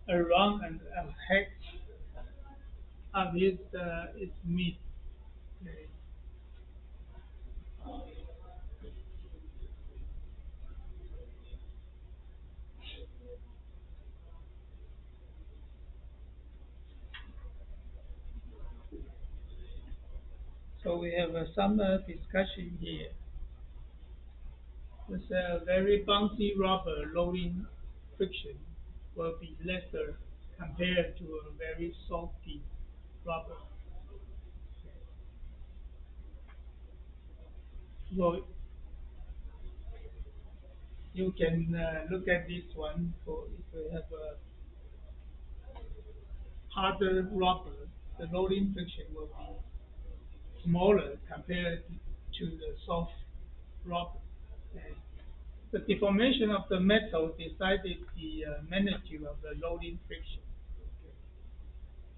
around and ahead of its meat. So we have some discussion here. With a very bouncy rubber, rolling friction will be lesser compared to a very salty rubber. So you can look at this one. For if we have a harder rubber, the rolling friction will be smaller compared to the soft rubber. And the deformation of the metal decided the magnitude of the rolling friction.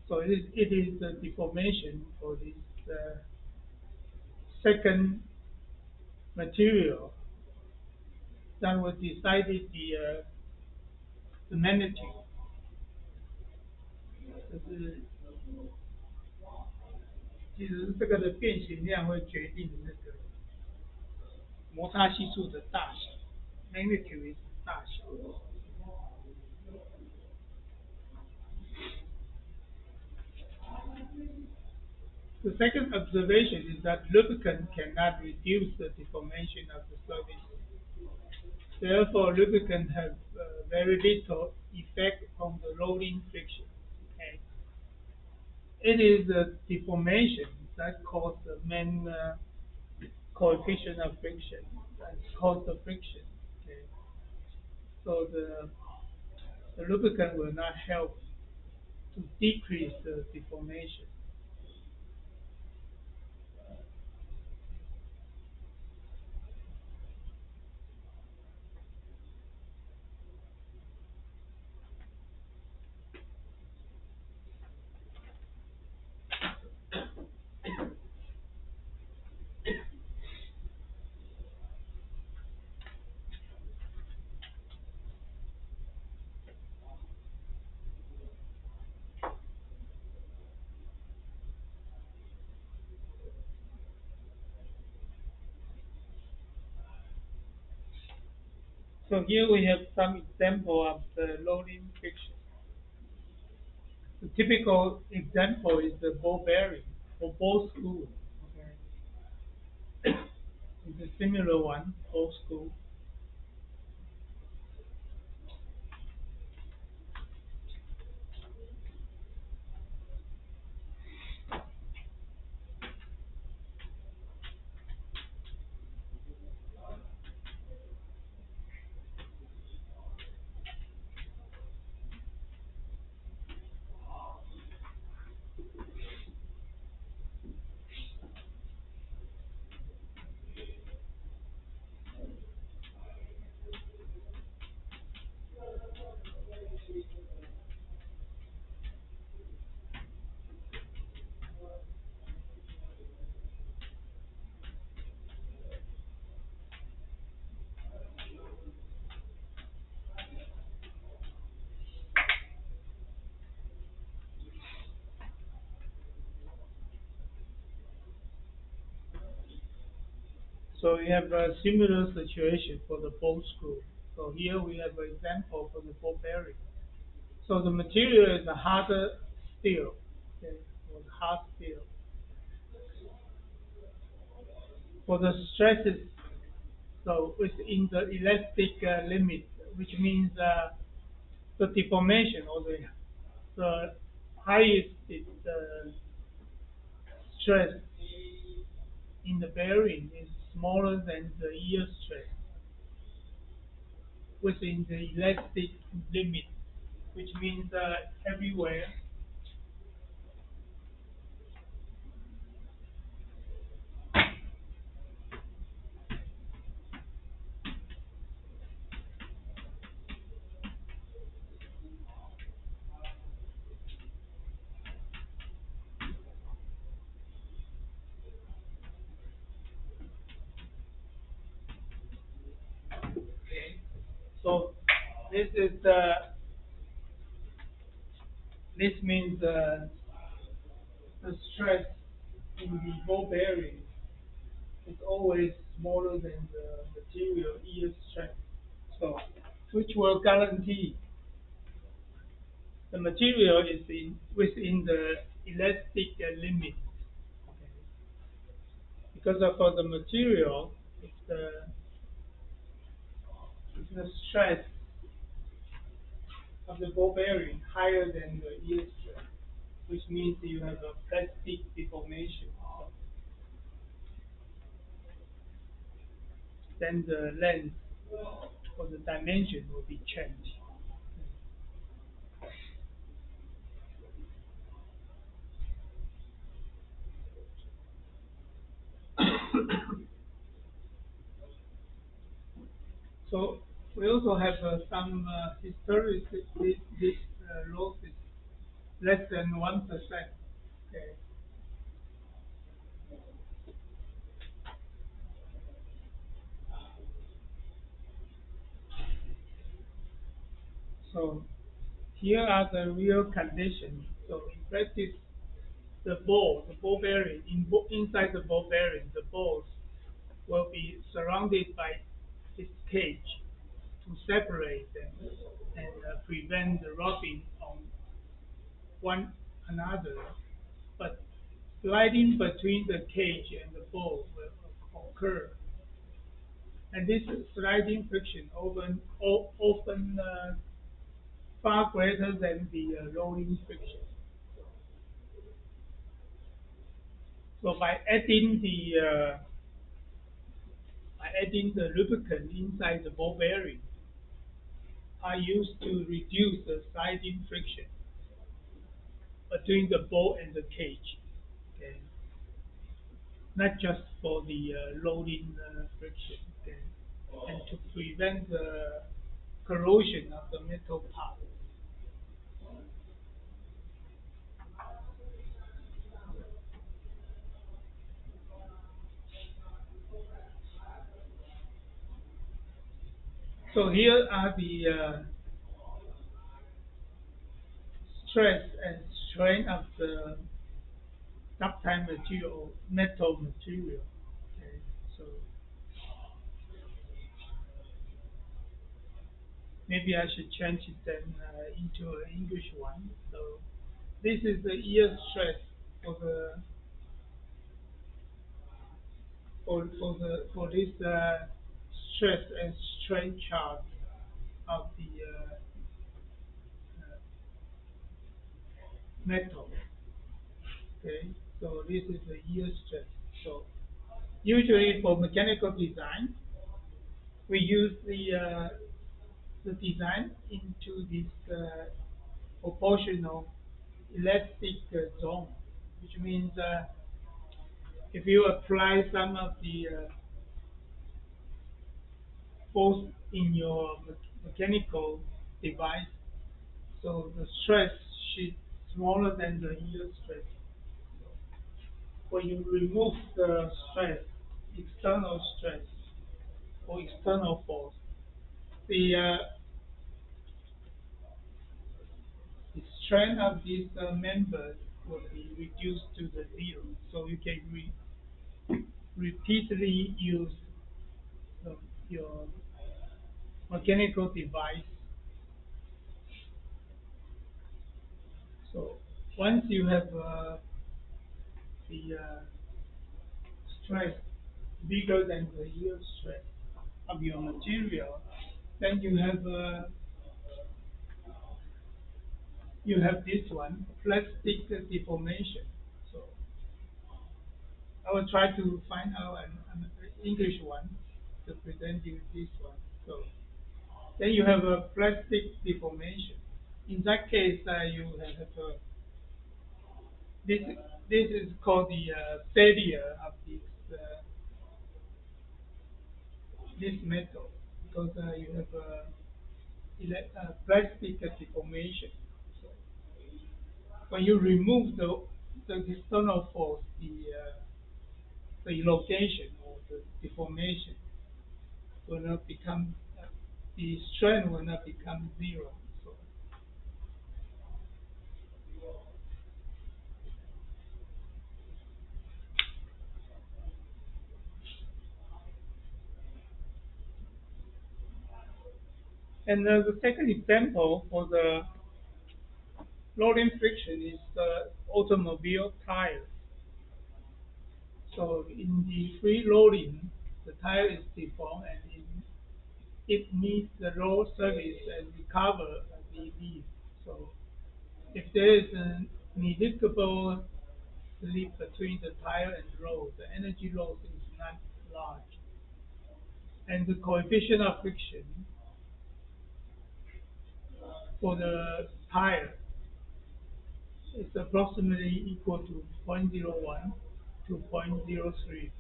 So it is the deformation for this second material that will decide the magnitude，就是其实这个的变形量会决定那个摩擦系数的大小，magnitude is 大小。The second observation is that lubricant cannot reduce the deformation of the surface. Therefore, lubricant have very little effect on the rolling friction. Okay? It is the deformation that causes the main coefficient of friction, that causes the friction. Okay? So the lubricant will not help to decrease the deformation. So here we have some example of the rolling friction. The typical example is the ball bearing for ball screw. Okay. It's a similar one, ball screw. So we have a similar situation for the ball screw. So here we have an example for the ball bearing. So the material is a harder steel, okay, or hard steel. For the stresses, so within the elastic limit, which means the deformation or the highest stress in the bearing is smaller than the yield stress within the elastic limit, which means everywhere. Okay. So this is this means the stress in the ball bearing is always smaller than the material yield strength. So, which will guarantee the material is within the elastic limit. Okay. because for the material, if the stress of the ball bearing higher than the yield stress, which means you have a plastic deformation. So then the length or the dimension will be changed. So we also have some history this loss is less than 1%. Okay. So here are the real conditions. So in practice, the ball bearing, inside the ball bearing, the balls will be surrounded by its cage to separate them and prevent the rubbing on one another. But sliding between the cage and the ball will occur, and this sliding friction often far greater than the rolling friction. So by adding the lubricant inside the ball bearing, are used to reduce the sliding friction between the ball and the cage. Okay, not just for the loading friction. Okay, and to prevent the corrosion of the metal part. So here are the stress and strain of the ductile material, metal material. Okay, so maybe I should change it then into an English one. So this is the yield stress for the for this stress and strain chart of the metal. Okay, so this is the yield stress. So usually for mechanical design, we use the design into this proportional elastic zone, which means if you apply some of the force in your mechanical device, so the stress should smaller than the yield stress. When you remove the stress, external stress or external force, the the strength of these members will be reduced to the zero. So you can repeatedly use the, your mechanical device. So once you have the stress bigger than the yield stress of your material, then you have this one, plastic deformation. So I will try to find out an English one to present you this one. So then you have a plastic deformation. In that case, you have this. This is called the failure of this metal because you have plastic deformation. So when you remove the external force, the elongation or the deformation will not become the strength will not become zero. So, and the second example for the loading friction is the automobile tires. So in the free loading, the tire is deformed and it needs the road service and recover the leaf. So if there is a negligible slip between the tire and road, the energy loss is not large. And the coefficient of friction for the tire is approximately equal to zero point zero 0.01 to zero point zero 0.03.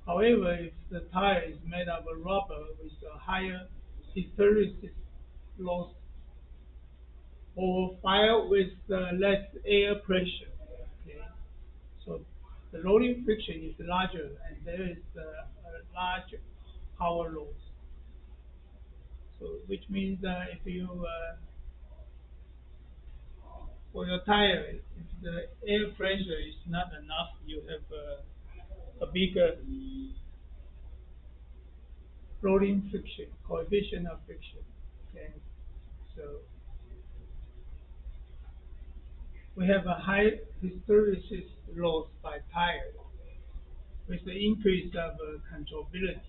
However, if the tire is made of a rubber with a higher hysteresis loss or fire with less air pressure, okay, so the loading friction is larger and there is a large power loss. So which means that if you for your tire, if the air pressure is not enough, you have a bigger loading friction, coefficient of friction. Okay, so we have a high hysteresis loss by tire with the increase of controllability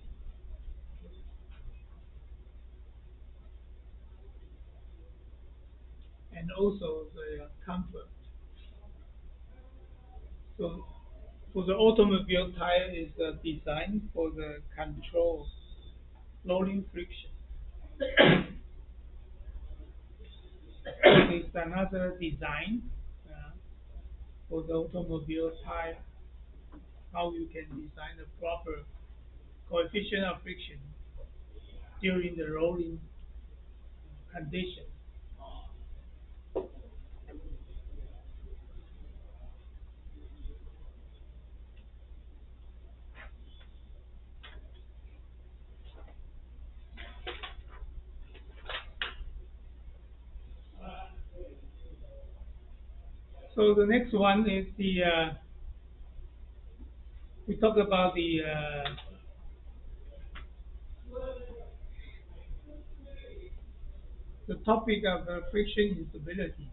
and also the comfort. So for the automobile tire is designed for the control loading friction. It's another design uh, for the automobile tire, how you can design the proper coefficient of friction during the rolling condition. So the next one is we talk about the topic of friction instability.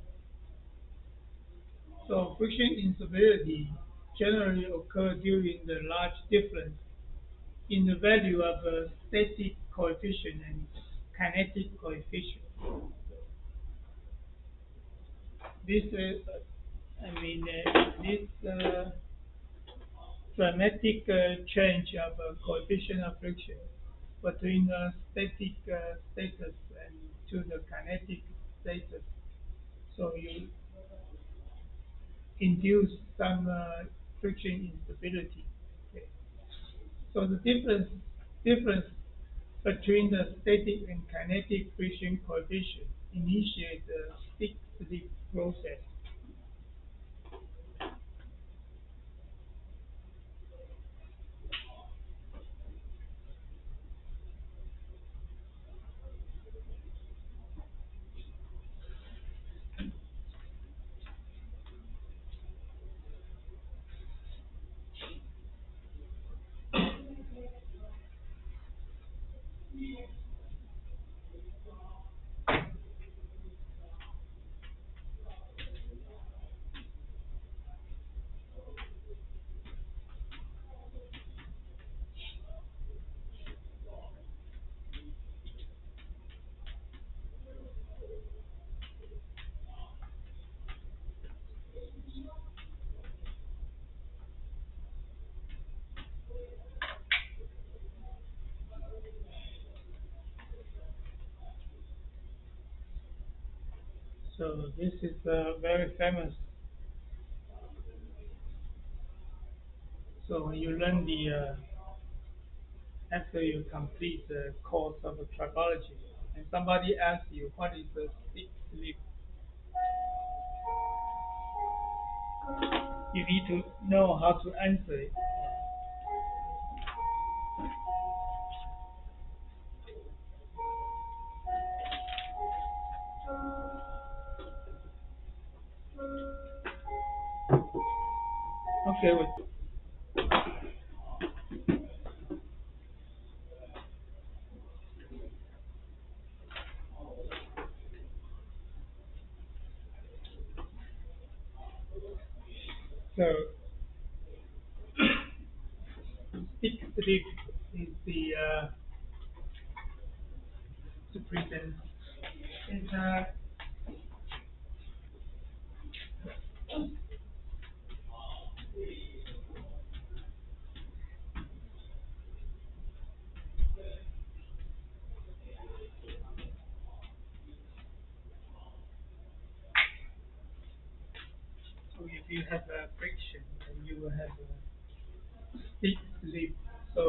So friction instability generally occur during the large difference in the value of static coefficient and kinetic coefficient. This, this dramatic change of coefficient of friction between the static status and to the kinetic status. So you induce some friction instability. Okay. So the difference between the static and kinetic friction coefficient initiate the stick slip process. So this is very famous. So when you learn after you complete the course of tribology, and somebody asks you what is the stick slip, you need to know how to answer it. Okay, wait. So slip is the present. Is so if you have a friction, then you will have a stick slip. So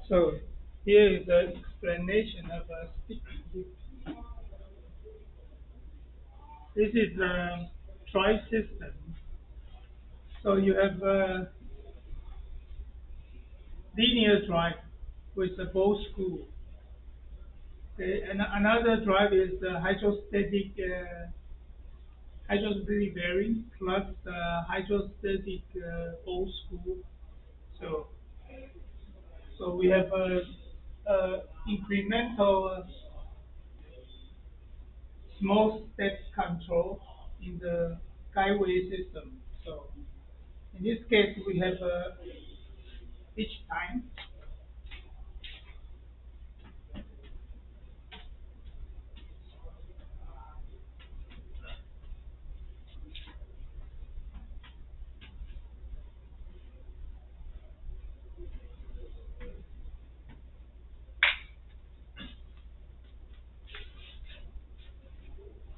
so here is the explanation of a stick slip. This is a tri system. So you have a linear drive with a ball screw. Okay, and another drive is the hydrostatic bearing plus the hydrostatic ball screw. So so we have a incremental small step control in the guideway system. So in this case, we have each time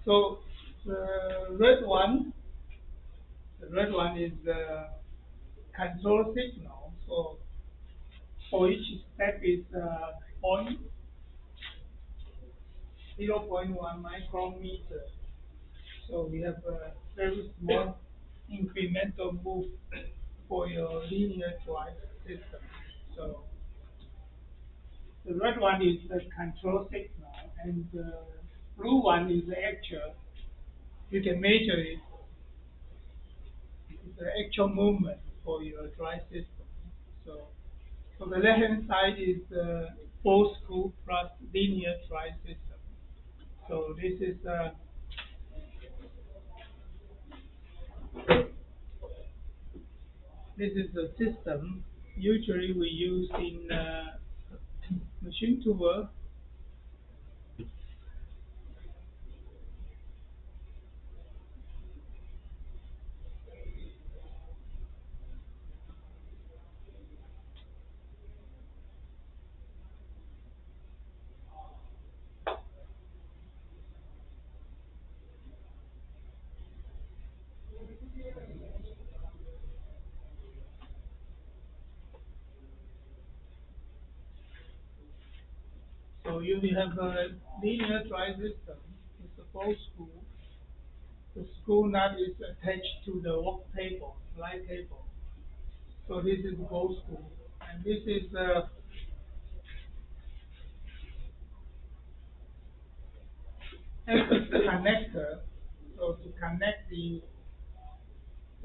So the red one, the red one is the control signal. So for each step is point 0.1 micrometer. So we have a very small incremental move for your linear drive system. So the red one is the control signal, and the blue one is the actual. You can measure it, the actual movement for your drive system. So on the left hand side is the full screw plus linear drive system. So this is the system usually we use in machine tool. So you have a linear drive system. It's a full screw. The screw nut is attached to the work table, slide table. So this is both screw. And this is the axis connector. So to connect the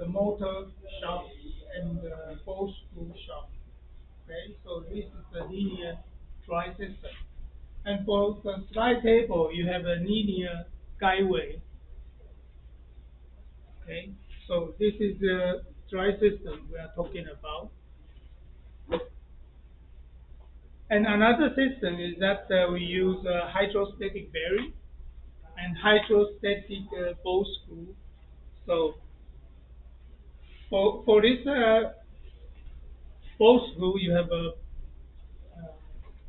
motor shaft and the both screw shaft. Okay, so this is the linear drive system. And for the slide table, you have a linear guideway. Okay, so this is the drive system we are talking about. And another system is that we use hydrostatic bearing and hydrostatic ball screw. So for this ball screw, you have a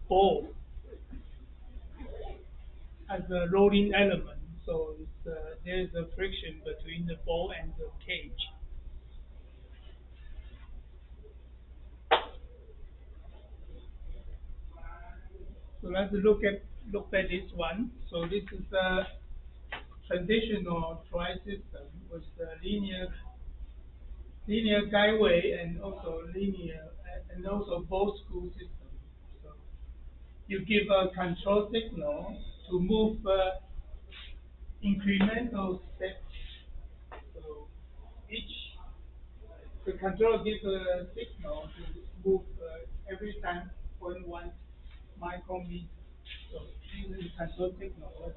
ball as a rolling element. So there is a friction between the ball and the cage. So let's look at this one. So this is a traditional drive system with the linear guideway and also linear and also both screw system. So you give a control signal to move incremental steps. So each the control gives a signal to move every time 0.1 micrometer. So this is control signal.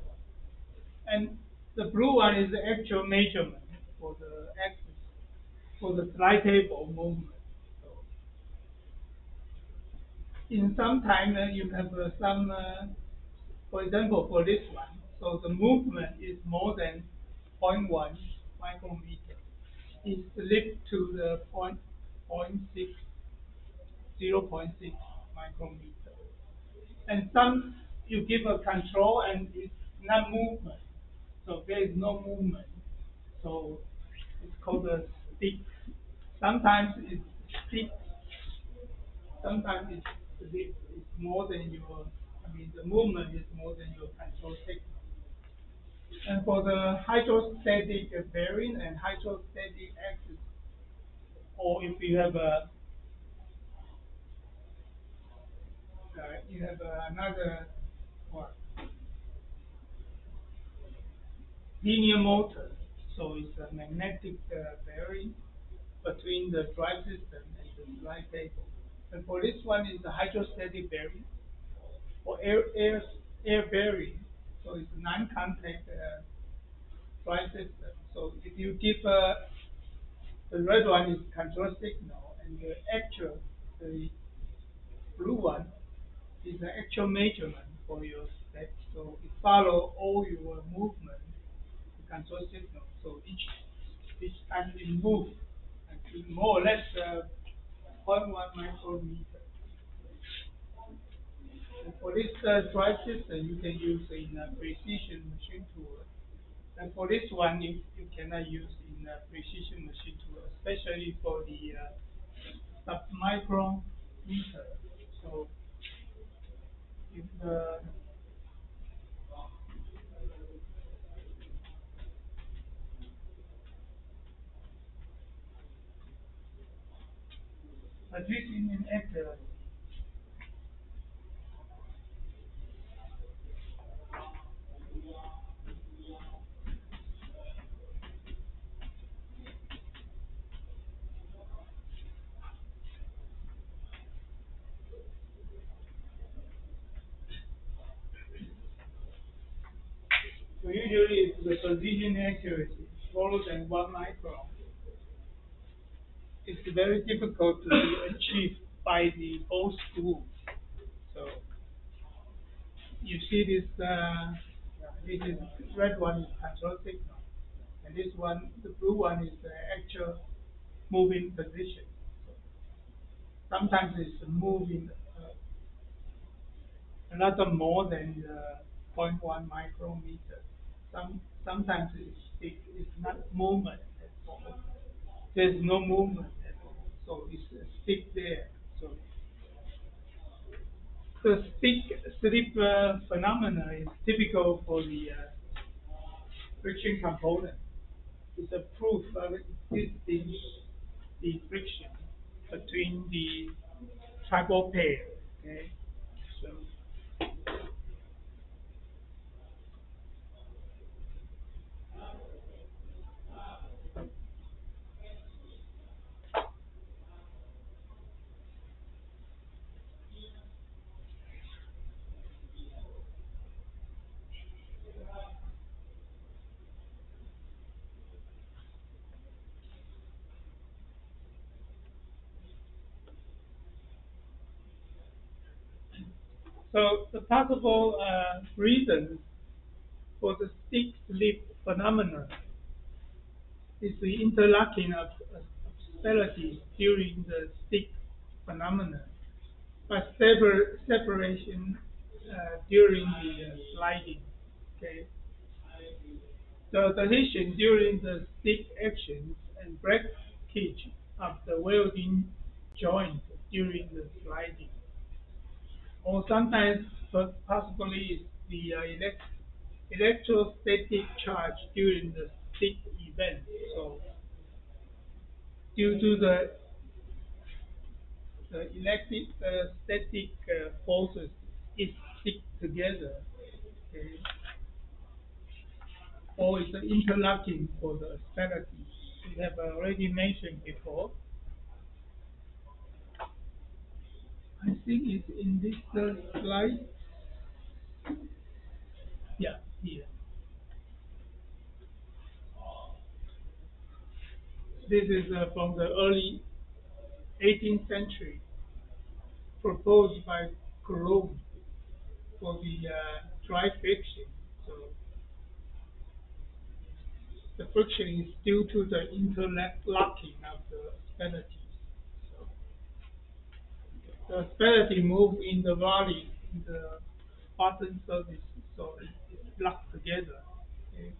And the blue one is the actual measurement for the axis for the slide table movement. So in some time you have for example, for this one, so the movement is more than zero point 0.1 micrometer. It slipped to the point 0.6, 0.6 micrometer. And some you give a control and it's not movement. So there is no movement. So it's called a stick. Sometimes it's stick, sometimes it's more than your, I mean, the movement is more than your control signal. And for the hydrostatic bearing and hydrostatic axis, or if you have another what, linear motor, so it's a magnetic bearing between the drive system and the slide table. And for this one is the hydrostatic bearing or air bearing, so it's a non-contact drive system. So if you give the red one is control signal, and the blue one is the actual measurement for your steps. So it follow all your movement, the control signal. So each time you move, and it more or less 0.1 micrometer. And for this drive system, you can use in a precision machine tool. And for this one, you cannot use in precision machine tool, especially for the submicron meter. So if at least in an accurate. So usually if the position accuracy is smaller than 1 micron, it's very difficult to be achieved by the both tools. So you see this is red one is control signal, and this one, the blue one is the actual moving position. So sometimes it's moving a lot more than the zero point 0.1 micrometer. Sometimes it's not movement at all. There's no movement at all, so it's stick there. So the stick slip phenomena is typical for the friction component. It's a proof of existing the friction between the tribal pair. Okay, so so the possible reasons for the stick slip phenomenon is the interlocking of spherules during the stick phenomenon, but separation during the sliding. Okay, the adhesion during the stick actions and breakage of the welding joint during the sliding, or sometimes possibly the electrostatic charge during the stick event. So due to the electric static forces, it stick together. Okay, or it's interlocking for the asperities. We have already mentioned before. I think it's in this slide. Yeah, here. This is from the early 18th century, proposed by Coulomb for the dry friction. So the friction is due to the interlocking of the asperities. So the asperity move in the valley in the bottom surface, so it's locked together. Okay.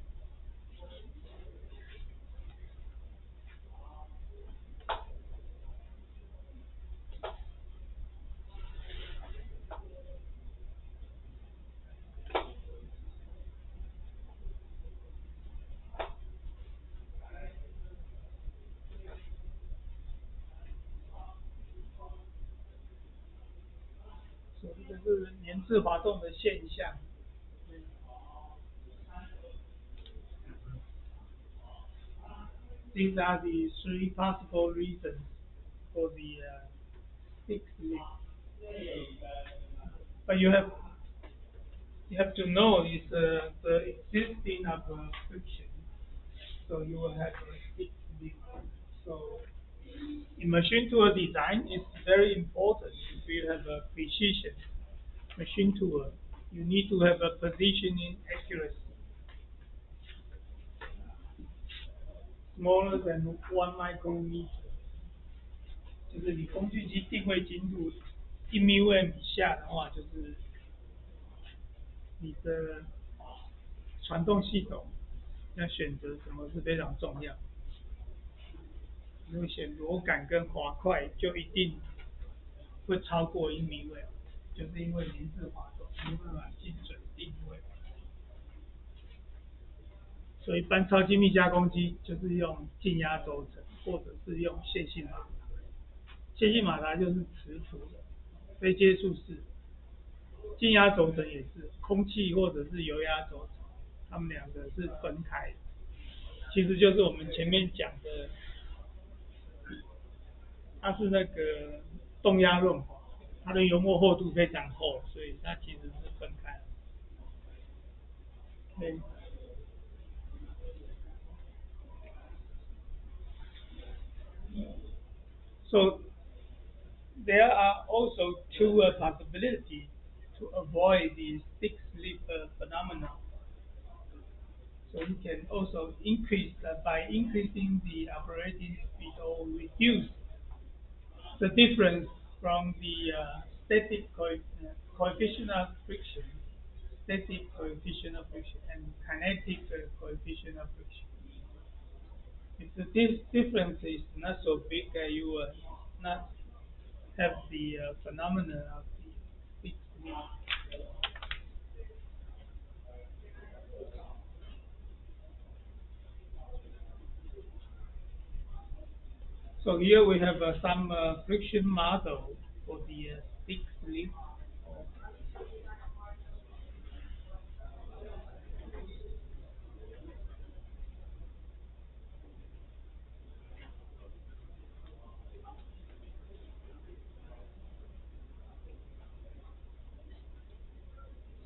所以这是粘滞滑动的现象。These are the three possible reasons for the stick slip. But you have to know is the existing of friction, so you will have a stick slip. So in machine tool design, it's very important if you have a precision machine tool. You need to have a positioning accuracy smaller than 1 micrometer，就是你工具机定位精度1 μm 以下的话，就是你的传动系统要选择什么是非常重要。如果选螺杆跟滑块，就一定会超过1米5，就是因为零式滑动没办法精准定位。所以一般超精密加工机就是用静压轴承，或者是用线性马达。线性马达就是磁浮的，非接触式。静压轴承也是空气或者是油压轴承，它们两个是分开的。其实就是我们前面讲的，它是那个动压润滑，它的油膜厚度非常厚，所以它其实是分开的。对。So there are also two possibilities to avoid the stick slip phenomenon. So we can also increase by increasing the operating speed or reduce the difference from the static coefficient of friction, static coefficient of friction, and kinetic coefficient of friction. If this difference is not so big, you will not have the phenomenon of the stick slip. So here we have some friction model for the stick slip.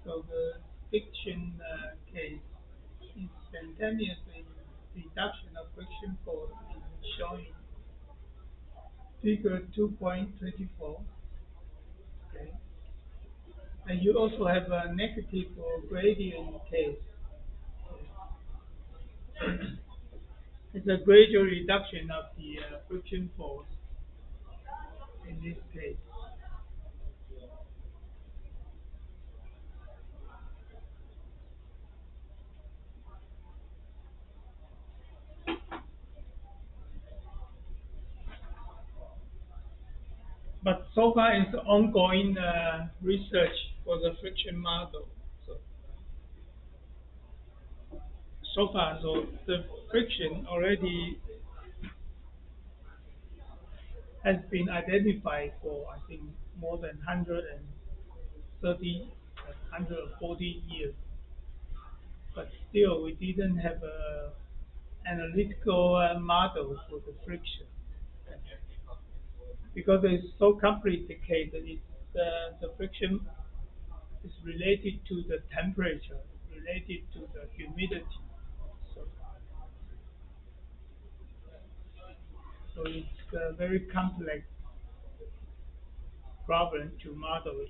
So the friction case instantaneous reduction of friction force is shown in figure 2.24. Okay. And you also have a negative or gradient case. It's a gradual reduction of the friction force in this case. But so far it's ongoing research for the friction model. So far, so the friction already has been identified for I think more than 130, 140 years. But still, we didn't have a analytical model for the friction because it's so complicated. The friction is related to the temperature, related to the humidity. So, so it's a very complex problem to model it.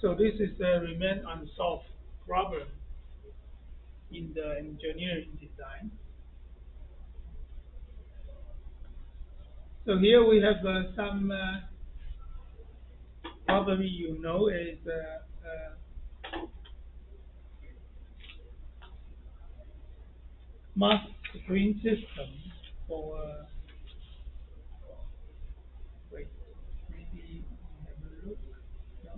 So this is a remain unsolved problem in the engineering design. So here we have some probably you know is mass screen system for wait, maybe have a look. No?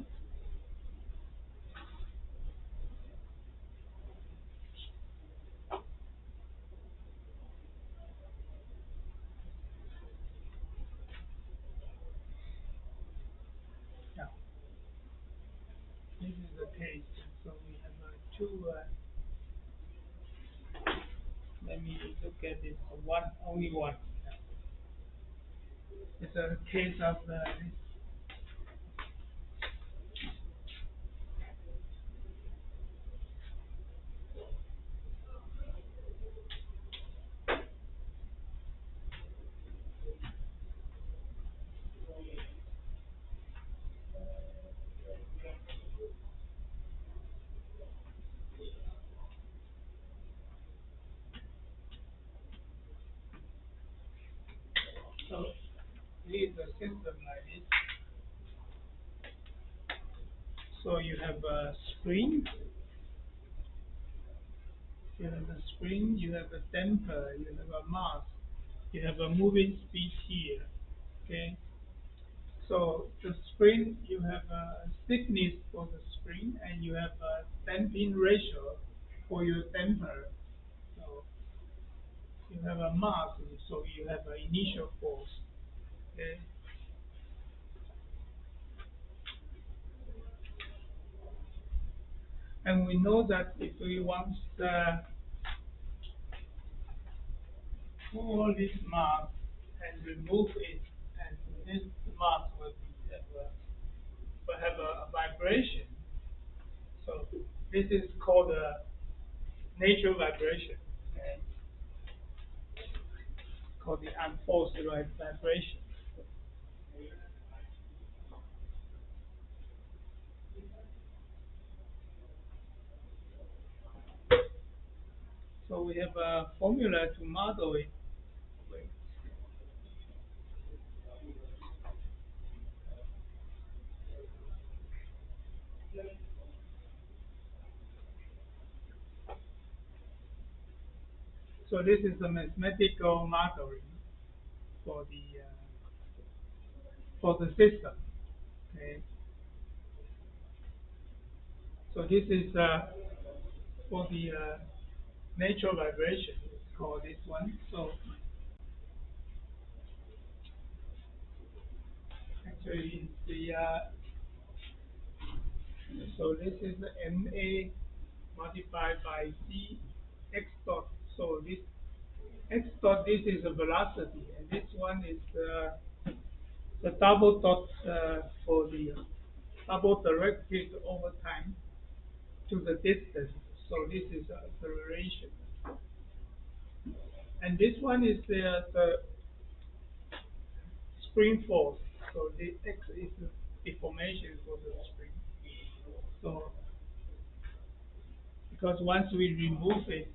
Yeah. This is the case. So we have two. Let me look at this. One, only one. It's a case of so here is a system like this. So you have a spring, you have a damper, you have a mass, you have a moving speed here. Okay. So the spring, you have a stiffness for the spring, and you have a damping ratio for your damper. So you have a mass, so you have an initial force. Okay. And we know that if we want pull this mass and remove it, and this mass will have a vibration. So this is called a natural vibration, okay? Called the unforced vibration. So we have a formula to model it with. So this is a mathematical modeling for the system. Okay. So this is for the natural vibration. It's called this one. So actually, it's the so this is the ma multiplied by c x dot. So this x dot, this is a velocity, and this one is the double dot for the double directed over time to the distance. So this is acceleration, and this one is the spring force. So the x is the deformation for the spring. So because once we remove it,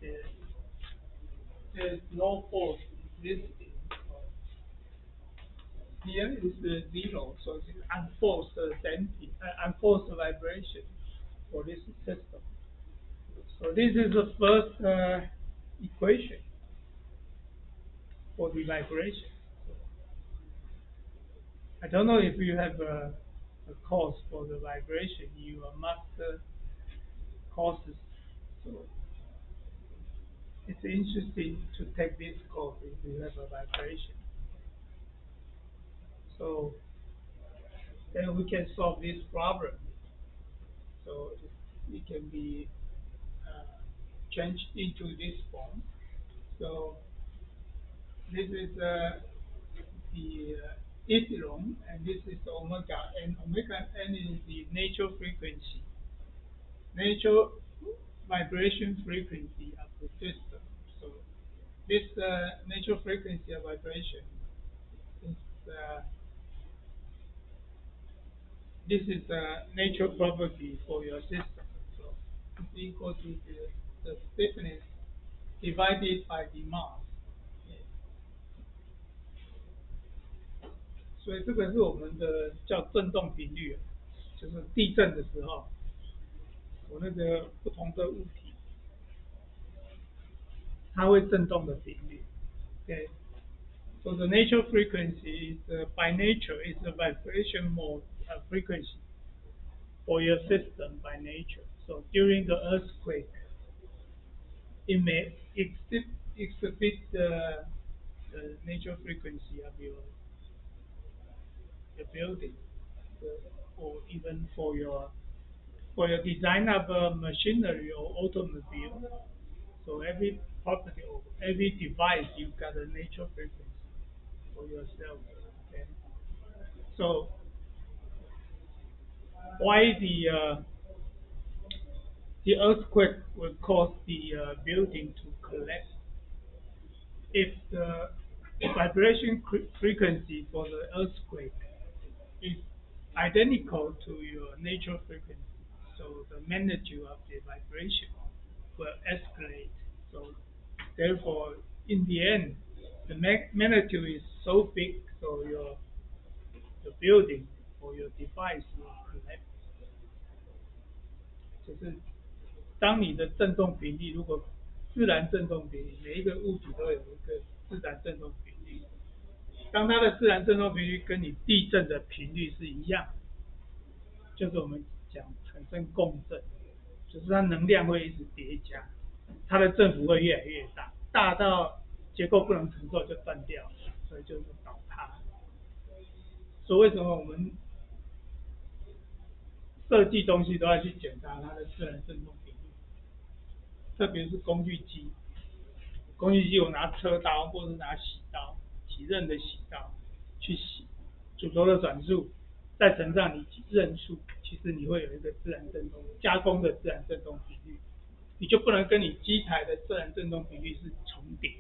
there's no force existing. Here is the zero, so it's unforced damping, unforced vibration for this system. So this is the first equation for the vibration. So I don't know if you have a course for the vibration, you must courses. So it's interesting to take this course if you have a vibration. So then we can solve this problem. So it can be uh, changed into this form. So this is the epsilon, and this is omega, and omega n is the natural frequency, natural vibration frequency of the system. So this natural frequency of vibration is this is a natural property for your system. So it's equal to the stiffness divided by the mass. 所以这个是我们的叫振动频率，就是地震的时候，有那个不同的物体它会震动的频率。Okay. So the natural frequency is by nature is a vibration mode frequency for your system by nature. So during the earthquake, it may exhibit the natural frequency of your building, or even for your design of machinery or automobile. So every property or every device you've got a natural frequency for yourself. Okay. So why the earthquake will cause the building to collapse if the vibration frequency for the earthquake is identical to your natural frequency. So the magnitude of the vibration will escalate. So therefore, in the end, the magnitude is so big, so your the building or your device will collapse. 就是当你的振动频率如果自然振动频率，每一个物体都有一个自然振动频率，当它的自然振动频率跟你地震的频率是一样，就是我们讲产生共振，就是它能量会一直叠加，它的振幅会越来越大，大到结构不能承受就断掉，所以就是倒塌。所以为什么我们设计东西都要去检查它的自然振动频率？特别是工具机，工具机我拿车刀或者是拿洗刀，洗刃的洗刀去洗，主轴的转速再乘上你刃数，其实你会有一个自然振动加工的自然振动频率，你就不能跟你机台的自然振动频率是重叠。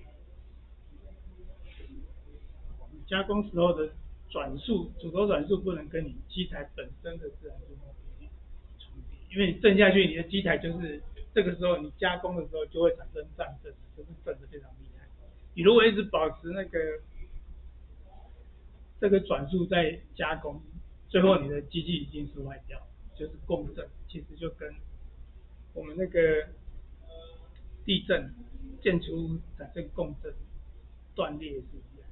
你加工时候的转速，主轴转速不能跟你机台本身的自然振动频率重叠，因为你震下去，你的机台就是这个时候你加工的时候就会产生战震，就是震的非常厉害。你如果一直保持那个这个转速在加工，最后你的机器已经是坏掉，就是共振，其实就跟我们那个地震建筑物产生共振断裂是一样。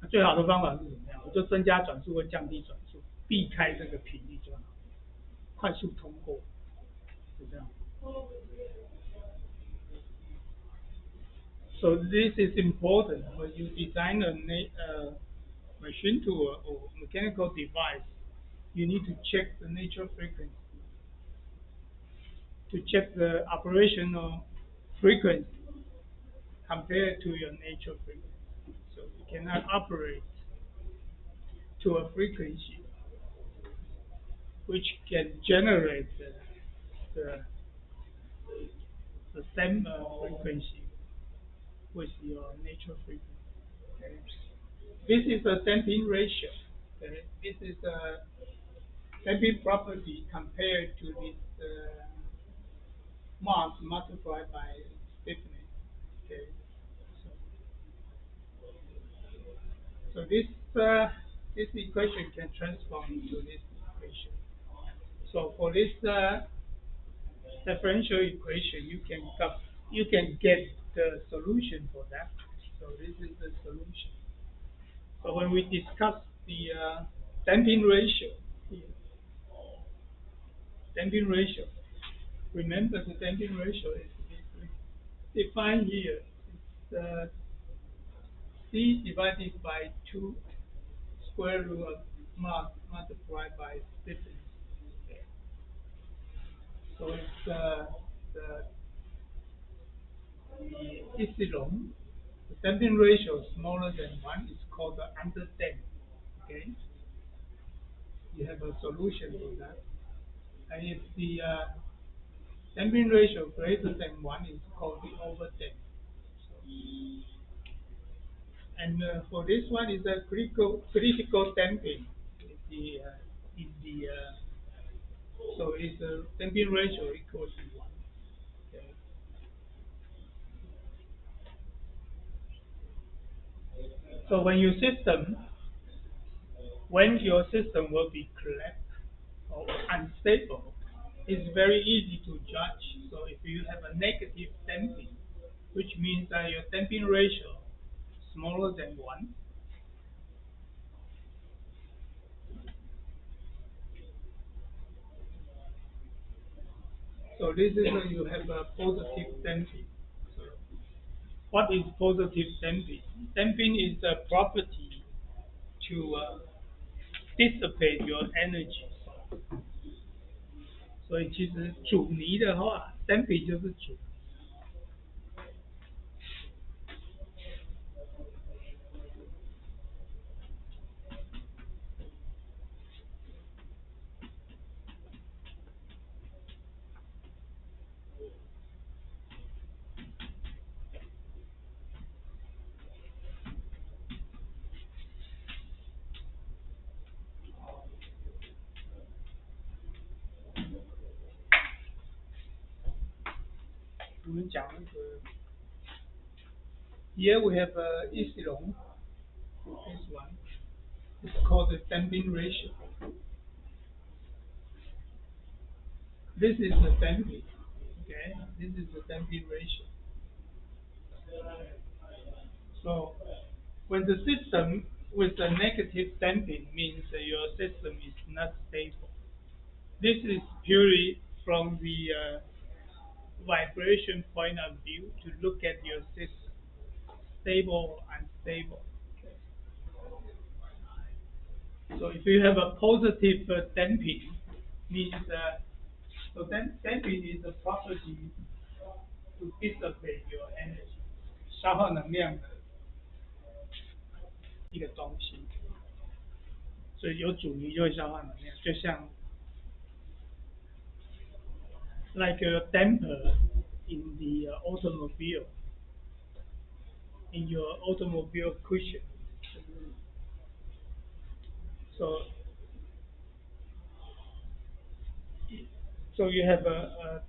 那最好的方法是怎么样？我就增加转速或降低转速，避开这个频率就好，快速通过，是这样。So this is important when you design a machine tool or mechanical device. You need to check the nature frequency, to check the operational frequency compared to your nature frequency. So you cannot operate to a frequency which can generate the, the same frequency with your nature frequency. Okay. This is a damping ratio. Okay. This is a damping property compared to this mass multiplied by stiffness. Okay. So, so this equation can transform into this equation. So for this differential equation, you can get the solution for that. So this is the solution. So when we discuss the damping ratio here, damping ratio, remember the damping ratio is defined here. It's C divided by 2 square root of mass multiplied by stiffness. Okay. So it's the epsilon, the damping ratio smaller than 1 is called the underdamp. Okay. You have a solution for that. And if the damping ratio greater than 1 is called the overdamp. So, and for this one is a critical damping. Is the so is the damping ratio equals to 1. Okay. So when your system will be collapsed or unstable, it's very easy to judge. So if you have a negative damping, which means that your damping ratio smaller than 1, so this is you have a positive damping. So what is positive damping? Damping is a property to dissipate your energy. 所以其实阻尼的话，damping 就是阻。我们讲那个 here we have epsilon, this one. It's called the damping ratio. this is the damping. Okay, this is the damping ratio. So when the system with a negative damping means that your system is not stable. This is purely from the vibration point of view to look at your system, stable or unstable. So if you have a positive damping, means so damping is a property to dissipate your energy，消耗能量的一个东西。所以有阻尼就会消耗能量，就像 like a damper in the automobile, in your automobile cushion. So so you have a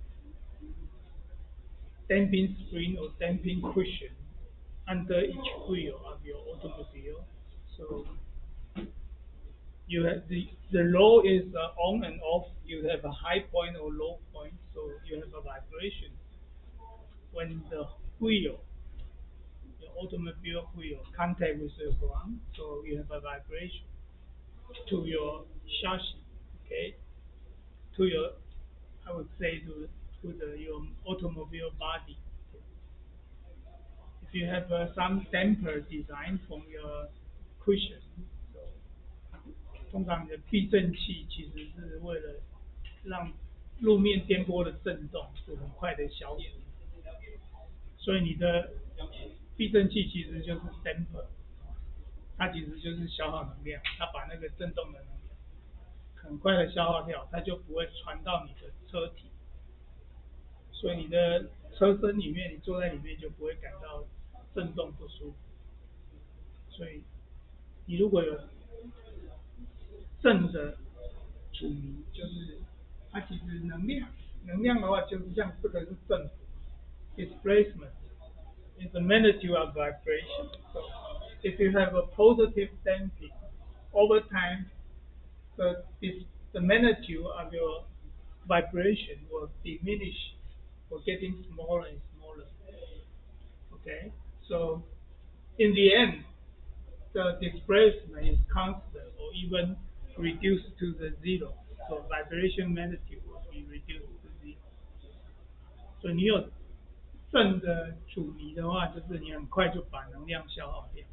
damping spring or damping cushion under each wheel of your automobile. So you have the low is on and off. You have a high point or low point, so you have a vibration. When the wheel, the automobile wheel, contact with the ground, so you have a vibration to your chassis, okay, to your, I would say your automobile body. If you have some damper design from your cushion, so 通常你的避震器其实是为了让路面颠簸的震动是很快的消失，所以你的避震器其实就是 damper，它其实就是消耗能量，它把那个震动的能量很快的消耗掉，它就不会传到你的车体，所以你的车身里面，你坐在里面就不会感到震动不舒服。所以你如果有正的阻尼，就是它其实能量的话，就是像这个是正负 displacement is the magnitude of vibration. So if you have a positive damping, over time the magnitude of your vibration will diminish, will getting smaller and smaller. Okay, so in the end, the displacement is constant or even reduced to the zero. So vibration magnitude will be reduced to zero. 所以你有正的阻尼的话，就是你很快就把能量消耗掉，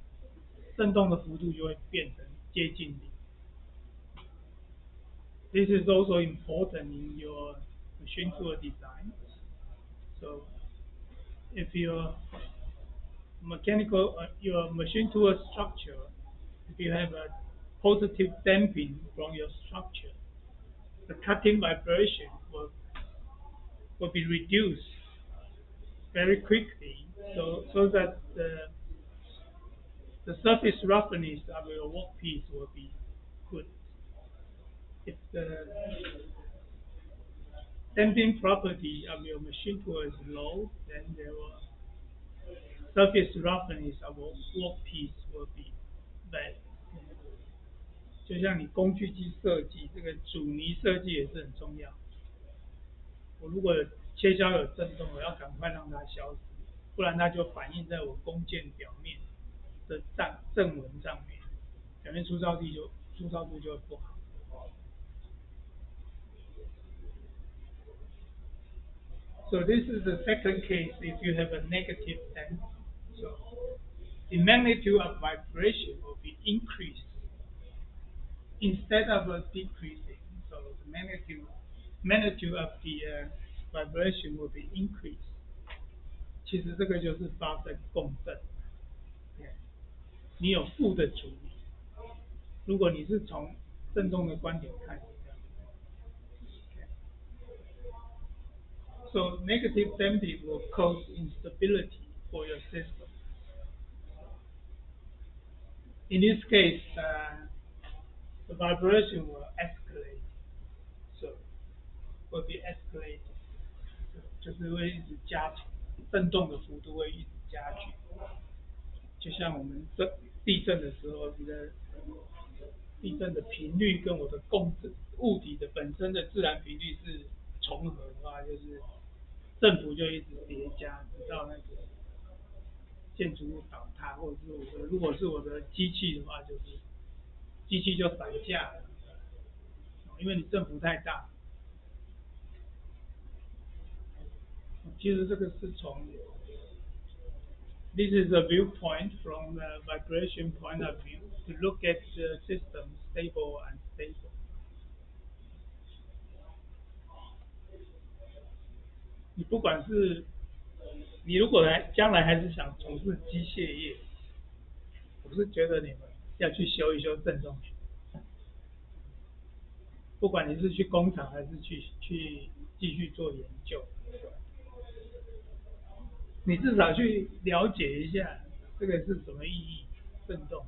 振动的幅度就会变成接近零。This is also important in your machine tool design. So if your your machine tool structure, if you have a positive damping from your structure, the cutting vibration will be reduced very quickly, so that the surface roughness of your workpiece will be good. If the damping property of your machine tool is low, then the surface roughness of your workpiece will be bad. 就像你工具机设计，这个阻尼设计也是很重要。我如果有切削有震动，我要赶快让它消失，不然它就反映在我工件表面的正纹上面，表面粗糙度就会不好。So this is the second case if you have a negative damping. So the magnitude of vibration will be increased instead of decreasing. So the magnitude of the vibration will be increased. 其实这个就是发生共振。你有负的阻力，如果你是从振动的观点看，so negative damping will cause instability for your system. In this case, the vibration will escalate, so will be escalated. 就是会一直加强，振动的幅度会一直加剧。就像我们地震的时候，你的地震的频率跟我的物体的本身的自然频率是重合的话，就是政府就一直叠加，直到那个建筑物倒塌，或者是如果是我的机器的话，就是机器就散架了，因为你振幅太大。其实这个是从 this is a viewpoint from the vibration point of view to look at the system stable and unstable. 你不管是你如果将来还是想从事机械业，我是觉得你们要去修一修振动学，不管你是去工厂还是去继续做研究，你至少去了解一下这个是什么意义，振动。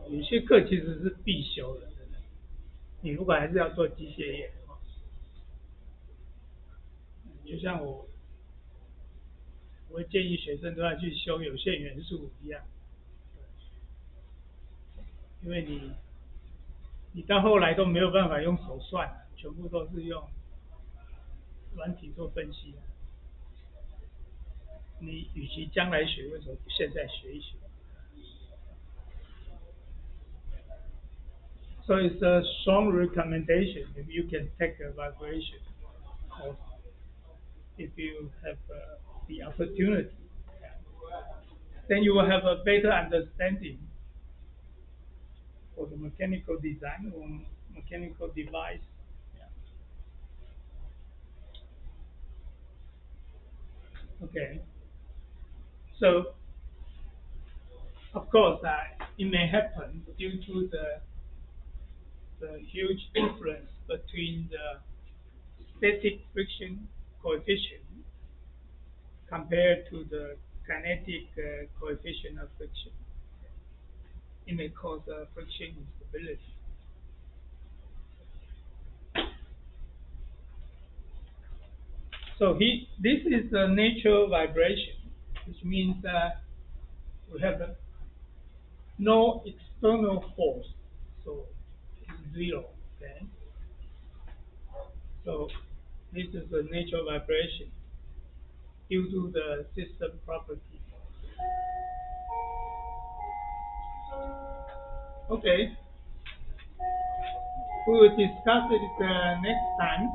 有些课其实是必修的，真的。你如果还是要做机械业的话，就像我会建议学生都要去修有限元素一样，因为你到后来都没有办法用手算了，全部都是用软体做分析。你与其将来学，为什么不现在学一学？So it's a strong recommendation if you can take a vibration course if you have the opportunity. Then you will have a better understanding for the mechanical design or mechanical device. Okay. So of course, it may happen due to the huge difference between the static friction coefficient compared to the kinetic coefficient of friction. It may cause friction instability. So this is a natural vibration, which means that we have no external force, so it's zero. Okay. So this is a natural vibration due to the system property. Okay. We will discuss it next time.